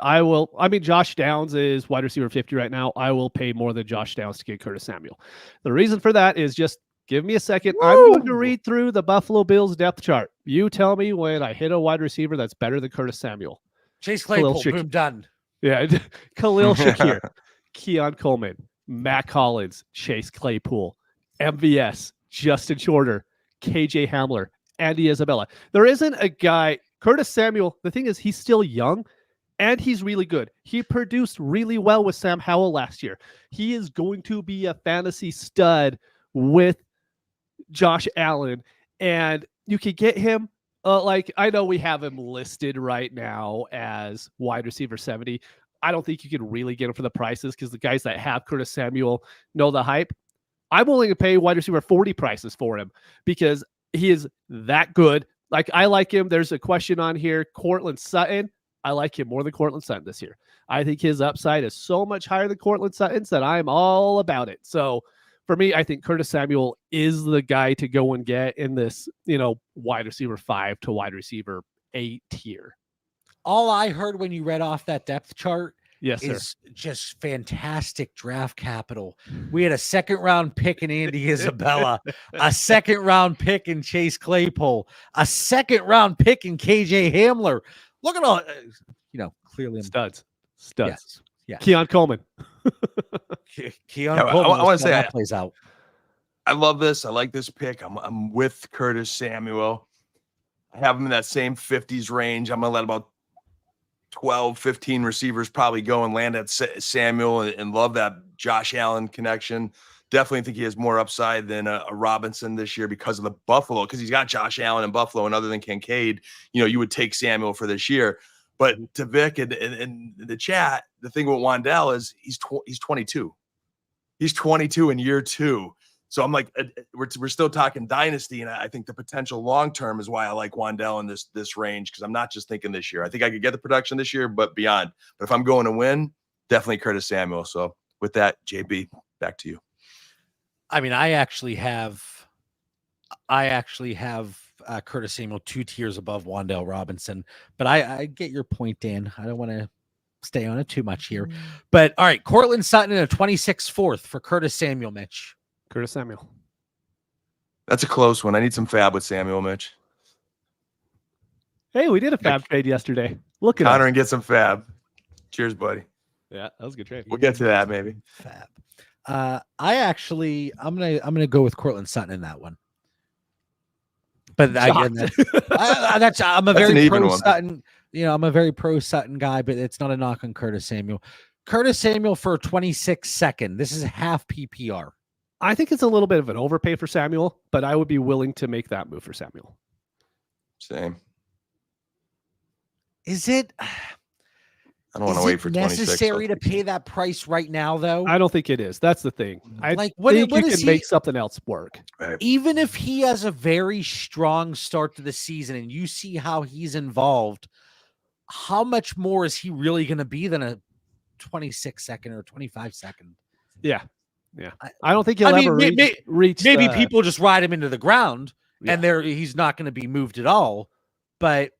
Josh Downs is wide receiver 50 right now. I will pay more than Josh Downs to get Curtis Samuel. The reason for that is just give me a second. Woo! I'm going to read through the Buffalo Bills depth chart. You tell me when I hit a wide receiver that's better than Curtis Samuel. Chase Claypool, boom, done. Yeah, Khalil Shakir, Keon Coleman, Matt Collins, Chase Claypool, MVS, Justin Shorter, KJ Hamler, Andy Isabella. There isn't a guy, Curtis Samuel, the thing is he's still young and he's really good. He produced really well with Sam Howell last year. He is going to be a fantasy stud with Josh Allen, and you could get him I know we have him listed right now as wide receiver 70. I don't think you could really get him for the prices because the guys that have Curtis Samuel know the hype. I'm willing to pay wide receiver 40 prices for him because he is that good. I like him. There's a question on here. Courtland Sutton. I like him more than Courtland Sutton this year. I think his upside is so much higher than Courtland Sutton's that I'm all about it. So for me, I think Curtis Samuel is the guy to go and get in this, wide receiver 5 to wide receiver 8 tier. All I heard when you read off that depth chart is just fantastic draft capital. We had a 2nd-round pick in Andy Isabella, a 2nd-round pick in Chase Claypool, a 2nd-round pick in KJ Hamler. Look at all, clearly studs. Yes. Yeah. Keon Coleman. Coleman. I want to say that plays out. I love this. I like this pick. I'm with Curtis Samuel. I have him in that same 50s range. I'm going to let about 12, 15 receivers probably go and land at Samuel and love that Josh Allen connection. Definitely think he has more upside than a Robinson this year because of the Buffalo, because he's got Josh Allen in Buffalo, and other than Kincaid, you would take Samuel for this year. But to Vic and the chat, the thing with Wan'Dale is he's 22. He's 22 in year 2. So I'm like, we're still talking dynasty, and I think the potential long term is why I like Wan'Dale in this range, because I'm not just thinking this year. I think I could get the production this year, but beyond. But if I'm going to win, definitely Curtis Samuel. So with that, JB, back to you. I mean, I actually have Curtis Samuel 2 tiers above Wan'Dale Robinson, but I get your point, Dan. I don't want to stay on it too much here. But all right, Cortland Sutton in a 26 fourth for Curtis Samuel, Mitch. Curtis Samuel. That's a close one. I need some fab with Samuel, Mitch. Hey, we did a fab trade yesterday. Look at Connor us. and get some fab. Cheers, buddy. Yeah, that was a good trade. We'll get to that maybe. Fab. I'm gonna go with Cortland Sutton in that one. But again, I'm a very pro Sutton. You know, I'm a very pro Sutton guy, but it's not a knock on Curtis Samuel. Curtis Samuel for 26 second. This is half PPR. I think it's a little bit of an overpay for Samuel, but I would be willing to make that move for Samuel. Same. Is it? I don't want to wait for 26. Necessary to pay that price right now, though? I don't think it is. That's the thing. I like think you can make something else work. Right. Even if he has a very strong start to the season and you see how he's involved, how much more is he really going to be than a 26 second or 25 second? Yeah. Yeah. I don't think he'll ever reach. Maybe people just ride him into the ground and he's not going to be moved at all. But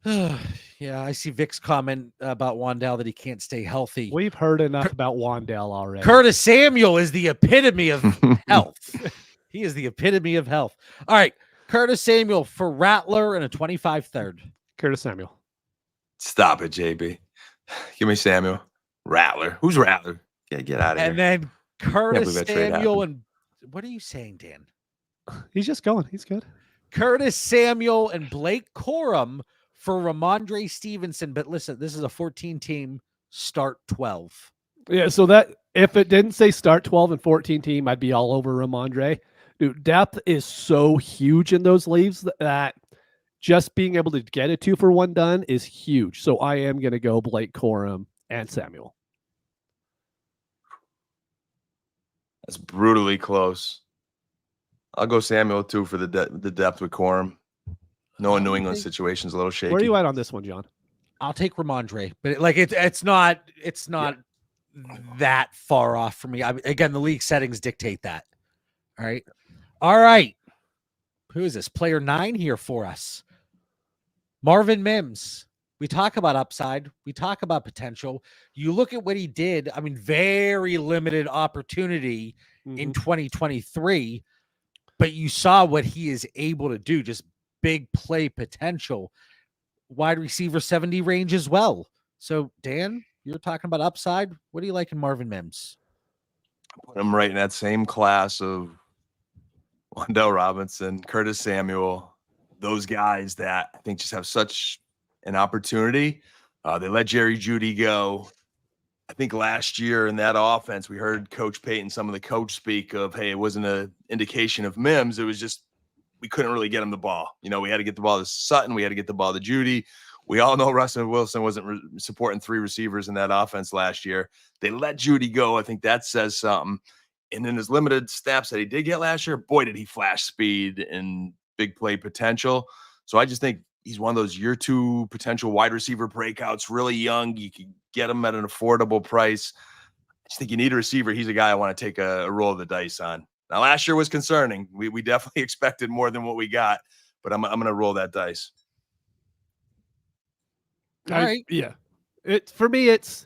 yeah, I see Vic's comment about Wan'Dale that he can't stay healthy. We've heard enough about Wan'Dale already. Curtis Samuel is the epitome of health. He is the epitome of health. All right, Curtis Samuel for Rattler and a 25 third. Curtis Samuel. Stop it, JB. Give me Samuel. Rattler. Who's Rattler? Get out of here. And then Curtis Samuel and what are you saying, Dan? He's just going. He's good. Curtis Samuel and Blake Corum for Ramondre Stevenson. But listen, this is a 14 team start 12. Yeah, so that if it didn't say start 12 and 14 team, I'd be all over Ramondre. Dude, depth is so huge in those leagues that just being able to get a 2-for-1 done is huge. So I am going to go Blake Corum and Samuel. That's brutally close. I'll go Samuel too for the depth with Corum. Knowing New England situation's a little shaky. Where are you at on this one, John? I'll take Ramondre, but it's not that far off for me. Again, the league settings dictate that. All right. Who is this? Player 9 here for us. Marvin Mims. We talk about upside. We talk about potential. You look at what he did. I mean, very limited opportunity in 2023, but you saw what he is able to do. Just big play potential. Wide receiver 70 range as well. So, Dan, you're talking about upside. What do you like in Marvin Mims? Put him right in that same class of Wan'Dale Robinson, Curtis Samuel, those guys that I think just have such an opportunity. They let Jerry Jeudy go. I think last year in that offense, we heard Coach Payton, some of the coach speak of, hey, it wasn't an indication of Mims. It was just we couldn't really get him the ball. You know, we had to get the ball to Sutton. We had to get the ball to Jeudy. We all know Russell Wilson wasn't supporting 3 receivers in that offense last year. They let Jeudy go. I think that says something. And in his limited snaps that he did get last year, boy, did he flash speed and big play potential. So I just think he's one of those year 2 potential wide receiver breakouts, really young. You can get him at an affordable price. I just think you need a receiver. He's a guy I want to take a roll of the dice on. Now, last year was concerning. We definitely expected more than what we got, but I'm going to roll that dice. All right. Yeah. For me, it's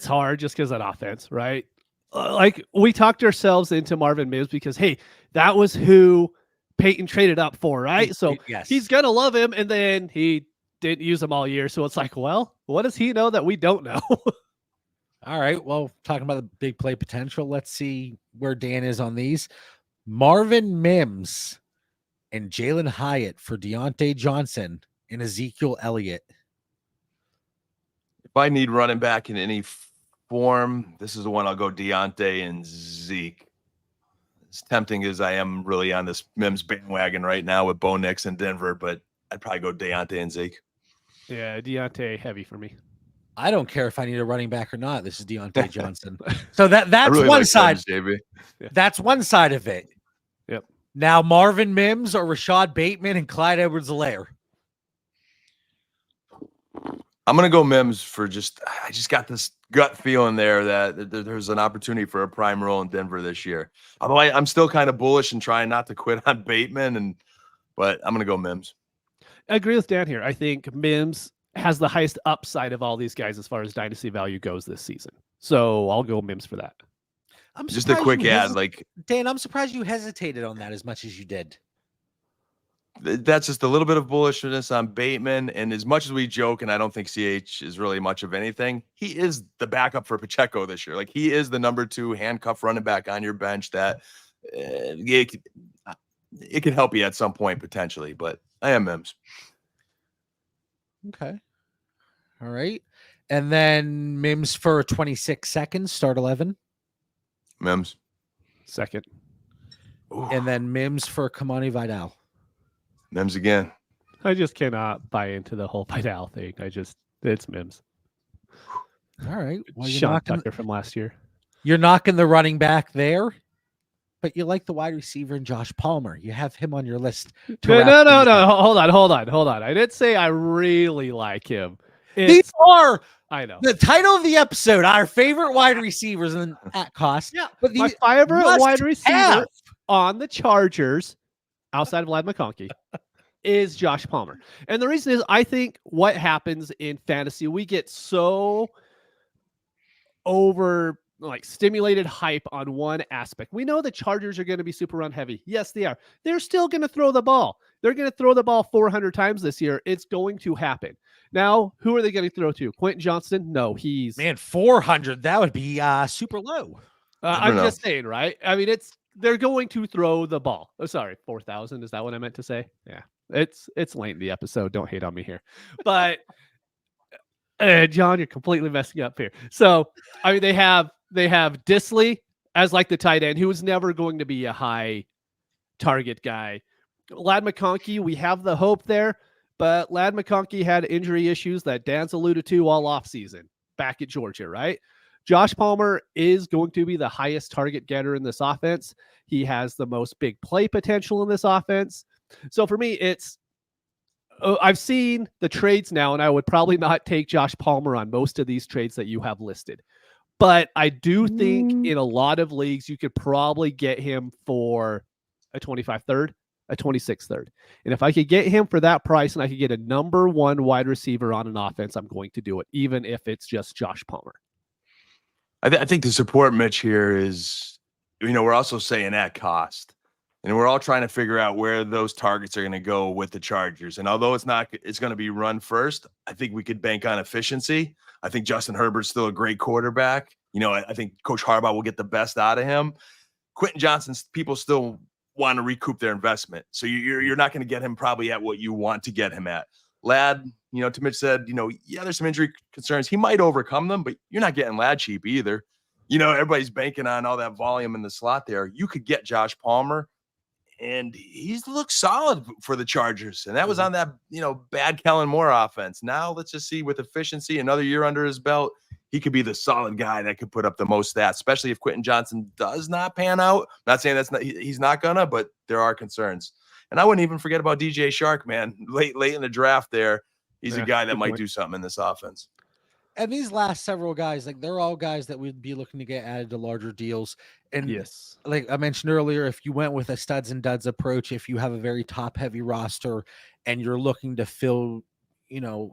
hard just because of that offense, right? Like we talked ourselves into Marvin Mims because, hey, that was who Peyton traded up for, right? So he's going to love him. And then he didn't use him all year. So it's like, well, what does he know that we don't know? All right. Well, talking about the big play potential, let's see where Dan is on these. Marvin Mims and Jalen Hyatt for Deontay Johnson and Ezekiel Elliott. If I need running back in any form, this is the one I'll go Deontay and Zeke. As tempting as I am really on this Mims bandwagon right now with Bo Nix in Denver, but I'd probably go Deontay and Zeke. Yeah, Deontay heavy for me. I don't care if I need a running back or not. This is Deontay Johnson. So that's really one like side. Mims, JB. That's one side of it. Yep. Now Marvin Mims or Rashad Bateman and Clyde Edwards-Helaire. I'm gonna go Mims for I just got this gut feeling there that there's an opportunity for a prime role in Denver this year. Although I'm still kind of bullish and trying not to quit on Bateman, but I'm gonna go Mims. I agree with Dan here. I think Mims has the highest upside of all these guys as far as dynasty value goes this season. So I'll go Mims for that. I'm Just a quick ad, Dan, I'm surprised you hesitated on that as much as you did. That's just a little bit of bullishness on Bateman. And as much as we joke, and I don't think CH is really much of anything, he is the backup for Pacheco this year. Like, he is the number 2 handcuff running back on your bench that it could help you at some point potentially. But I am Mims. Okay. All right. And then Mims for 26 seconds, start 11. Mims. Second. Ooh. And then Mims for Kamani Vidal. Mims again. I just cannot buy into the whole Vidal thing. It's Mims. All right. Well, Sean Tucker from last year. You're knocking the running back there, but you like the wide receiver in Josh Palmer. You have him on your list. No. Hold on. I didn't say I really like him. These are I know the title of the episode, our favorite wide receivers and at cost. Yeah, but my favorite wide receiver on the Chargers, outside of Vlad McConkey, is Josh Palmer. And the reason is, I think what happens in fantasy, we get so stimulated hype on one aspect. We know the Chargers are going to be super run heavy. Yes, they are. They're still going to throw the ball. They're going to throw the ball 400 times this year. It's going to happen. Now, who are they going to throw to? Quentin Johnston? No, 400. That would be super low. I'm just saying, right? I mean, they're going to throw the ball. Oh, sorry, 4,000. Is that what I meant to say? Yeah, it's late in the episode. Don't hate on me here, but John, you're completely messing up here. So, I mean, they have Disley as like the tight end, who was never going to be a high target guy. Lad McConkey, we have the hope there, but Lad McConkey had injury issues that Dan's alluded to all offseason back at Georgia, right? Josh Palmer is going to be the highest target getter in this offense. He has the most big play potential in this offense. So for me, I've seen the trades now, and I would probably not take Josh Palmer on most of these trades that you have listed. But I do think in a lot of leagues, you could probably get him for a 25 third, a 26 third. And if I could get him for that price and I could get a number 1 wide receiver on an offense, I'm going to do it, even if it's just Josh Palmer. I think the support, Mitch, here is, we're also saying at cost. And we're all trying to figure out where those targets are going to go with the Chargers. And although it's going to be run first, I think we could bank on efficiency. I think Justin Herbert's still a great quarterback. I think Coach Harbaugh will get the best out of him. Quentin Johnston's people still want to recoup their investment. So you're not going to get him probably at what you want to get him at. Lad, to Mitch said, there's some injury concerns. He might overcome them, but you're not getting Lad cheap either. Everybody's banking on all that volume in the slot there. You could get Josh Palmer, and he's looked solid for the Chargers. And that was on that, bad Kellen Moore offense. Now let's just see, with efficiency, another year under his belt, he could be the solid guy that could put up the most stats, especially if Quentin Johnston does not pan out. I'm not saying he's not gonna, but there are concerns. And I wouldn't even forget about DJ Shark, man. Late in the draft there, he's a guy that might do something in this offense. And these last several guys, they're all guys that we'd be looking to get added to larger deals. And yes, like I mentioned earlier, if you went with a studs and duds approach, if you have a very top heavy roster and you're looking to fill,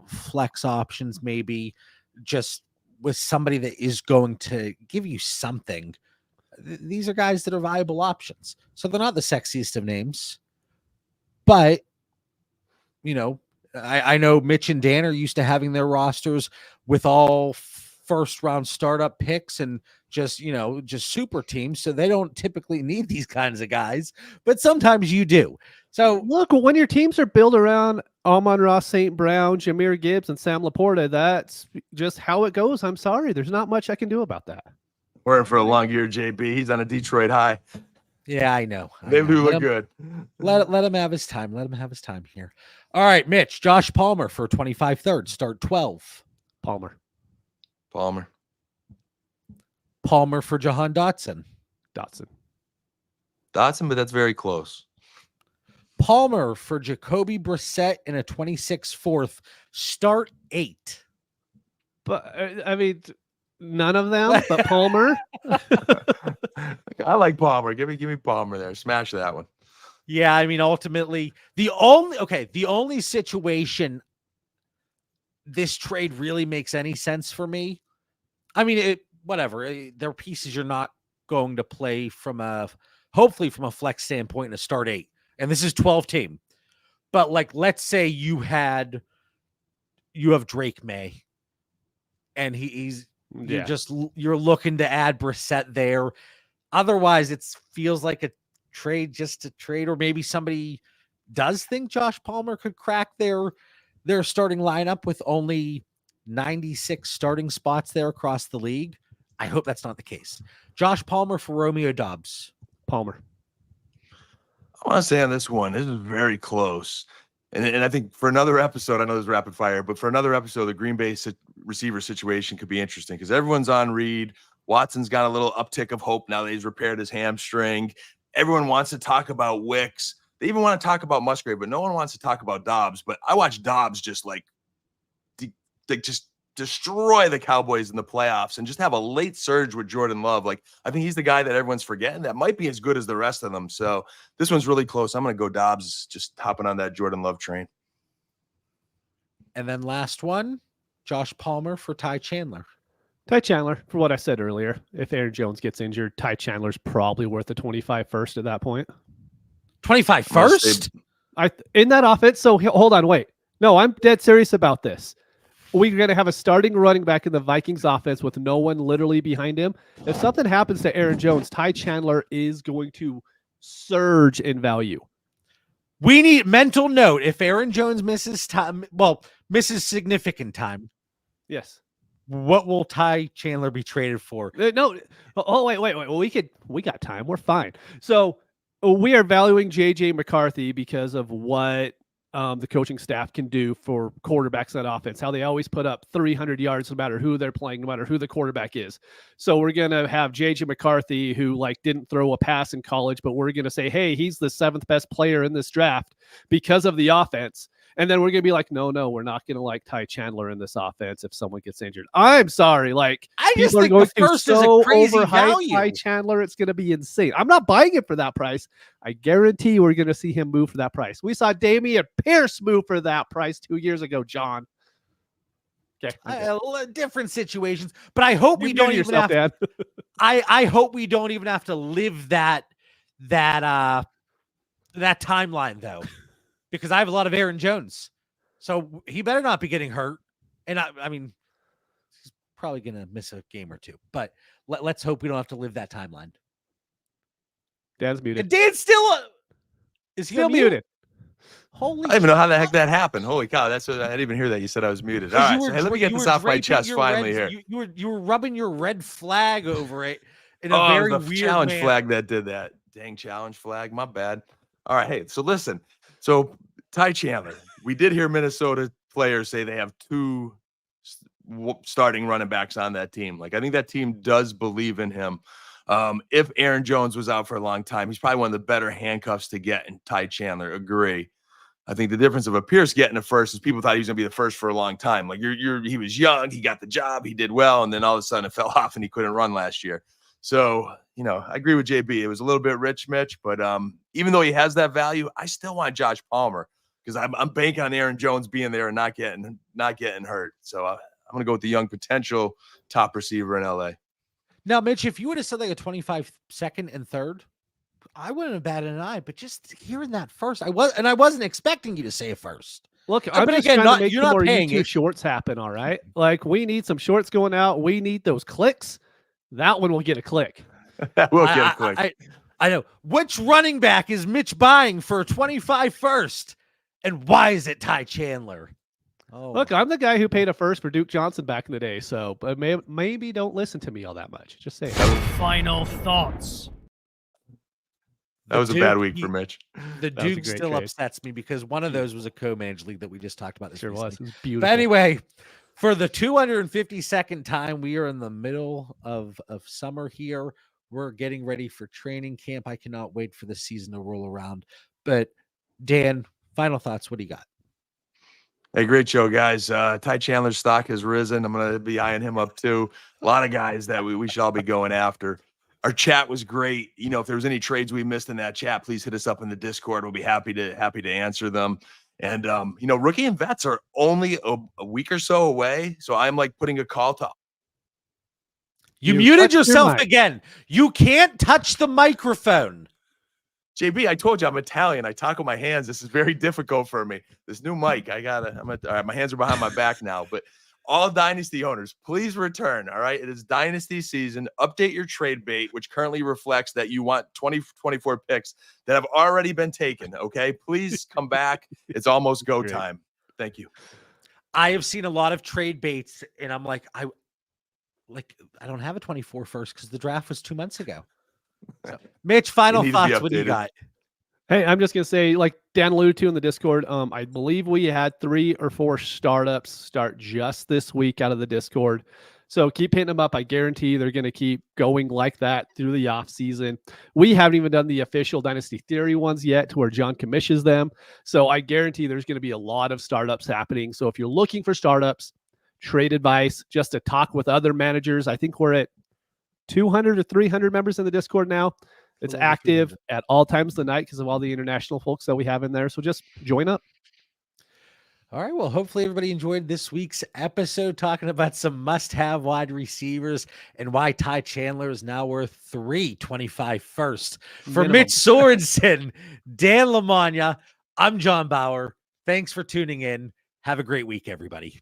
flex options, maybe just with somebody that is going to give you something, these are guys that are viable options. So they're not the sexiest of names, but I know Mitch and Dan are used to having their rosters with all first round startup picks and just super teams. So they don't typically need these kinds of guys, but sometimes you do. So look, when your teams are built around Amon-Ra St. Brown, Jahmyr Gibbs, and Sam Laporta, that's just how it goes. I'm sorry. There's not much I can do about that. We're in for a long year, JB. He's on a Detroit high. Yeah, I know. They do look good. Let him have his time. Let him have his time here. All right, Mitch, Josh Palmer for 25 third, start 12. Palmer. Palmer. Palmer for Jahan Dotson. Dotson. Dotson, but that's very close. Palmer for Jacoby Brissett in a 26 fourth. Start 8. But I mean, none of them, but Palmer. I like Palmer. Give me Palmer there. Smash that one. Yeah, I mean, ultimately, the only situation this trade really makes any sense for me. I mean, whatever. They're pieces you're not going to play hopefully from a flex standpoint in a start 8. And this is 12 team. But like, let's say you have Drake May and you're looking to add Brissett there. Otherwise, it feels like a trade just to trade, or maybe somebody does think Josh Palmer could crack their starting lineup with only 96 starting spots there across the league. I hope that's not the case. Josh Palmer for Romeo Doubs. Palmer. I want to say on this one, this is very close. And I think for another episode, I know this is rapid fire, but for another episode, the Green Bay receiver situation could be interesting because everyone's on Reed. Watson's got a little uptick of hope now that he's repaired his hamstring. Everyone wants to talk about Wicks. They even want to talk about Musgrave, but no one wants to talk about Dobbs. But I watched Dobbs just just destroy the Cowboys in the playoffs and just have a late surge with Jordan Love. Like, I think he's the guy that everyone's forgetting that might be as good as the rest of them. So this one's really close. I'm going to go Dobbs, just hopping on that Jordan Love train. And then last one, Josh Palmer for Ty Chandler. Ty Chandler, for what I said earlier, if Aaron Jones gets injured, Ty Chandler's probably worth a 25 first at that point. 25 first? In that offense. So hold on, wait. No, I'm dead serious about this. We're going to have a starting running back in the Vikings offense with no one literally behind him. If something happens to Aaron Jones, Ty Chandler is going to surge in value. We need mental note. If Aaron Jones misses significant time. Yes. What will Ty Chandler be traded for? No. Oh, wait. Well, we got time. We're fine. So we are valuing JJ McCarthy because of what the coaching staff can do for quarterbacks in that offense, how they always put up 300 yards no matter who they're playing, no matter who the quarterback is. So we're going to have JJ McCarthy, who didn't throw a pass in college, but we're going to say, hey, he's the 7th best player in this draft because of the offense. And then we're going to be like, no, we're not going to like Ty Chandler in this offense if someone gets injured. I'm sorry. I just think the first is a crazy value. Ty Chandler, it's going to be insane. I'm not buying it for that price. I guarantee you we're going to see him move for that price. We saw Dameon Pierce move for that price 2 years ago, John. Okay. Different situations, but I hope we don't even have to, I hope we don't even have to live that timeline though. Because I have a lot of Aaron Jones. So he better not be getting hurt. And I mean, he's probably going to miss a game or two. But let's hope we don't have to live that timeline. Dan's muted. And Dan's is he still muted? Holy I don't even know how the heck that happened. Holy cow. I didn't even hear that. You said I was muted. All right. So, hey, let me get this off my chest finally here. You were rubbing your red flag over it in a very the weird challenge manner. flag that did that. Dang challenge flag. My bad. All right. Hey, so listen. So Ty Chandler, we did hear Minnesota players say they have 2 starting running backs on that team. I think that team does believe in him. If Aaron Jones was out for a long time, he's probably one of the better handcuffs to get in Ty Chandler. Agree. I think the difference of a Pierce getting it first is people thought he was going to be the first for a long time. He was young, he got the job, he did well, and then all of a sudden it fell off and he couldn't run last year. So, I agree with JB. It was a little bit rich, Mitch, but even though he has that value, I still want Josh Palmer because I'm banking on Aaron Jones being there and not getting hurt. So I'm going to go with the young potential top receiver in LA. Now, Mitch, if you would have said a 25 second and third, I wouldn't have batted an eye. But just hearing that first, I wasn't expecting you to say it first. Look, I'm just trying to make some more YouTube shorts happen. All right, we need some shorts going out. We need those clicks. That one will get a click. We'll get a click. I know. Which running back is Mitch buying for a 25 first? And why is it Ty Chandler? Oh. Look, I'm the guy who paid a first for Duke Johnson back in the day. So but maybe don't listen to me all that much. Just say Final thoughts. That was a bad week for Mitch. The Duke still upsets me because one of those was a co-managed league that we just talked about this sure recently. was. It was beautiful. But anyway, For the 252nd time, we are in the middle of summer here. We're getting ready for training camp. I cannot wait for the season to roll around. But Dan, final thoughts. What do you got? Hey, great show, guys. Ty Chandler's stock has risen. I'm going to be eyeing him up too. A lot of guys that we should all be going after. Our chat was great. You know, if there was any trades we missed in that chat, please hit us up in the Discord. We'll be happy to answer them. And you know, rookie and vets are only a week or so away. So I'm like putting a call to. You touched muted your yourself mic. again. You can't touch the microphone. JB, I told you I'm Italian. I talk with my hands. This is very difficult for me. This new mic, all right, my hands are behind my back now. But all Dynasty owners, please return. All right. It is Dynasty season. Update your trade bait, which currently reflects that you want 2024 picks that have already been taken. Okay. Please come back. It's almost go Great. time. Thank you. I have seen a lot of trade baits, and I'm like, I don't have a 24 first because the draft was 2 months ago. So, Mitch, final need to be thoughts. What do you updated. got? Hey, I'm just gonna say, like Dan alluded to in the Discord, I believe we had 3 or 4 startups start just this week out of the Discord. So keep hitting them up. I guarantee they're gonna keep going like that through the off season. We haven't even done the official Dynasty Theory ones yet, to where John commissions them. So I guarantee there's gonna be a lot of startups happening. So if you're looking for startups, trade advice, just to talk with other managers, I think we're at 200 or 300 members in the Discord now. It's Over active 300. at all times of the night because of all the international folks that we have in there. So just join up. All right. Well, hopefully everybody enjoyed this week's episode talking about some must-have wide receivers and why Ty Chandler is now worth 325 first. For Minimum. Mitch Sorensen, Dan Lamagna, I'm John Bauer. Thanks for tuning in. Have a great week, everybody.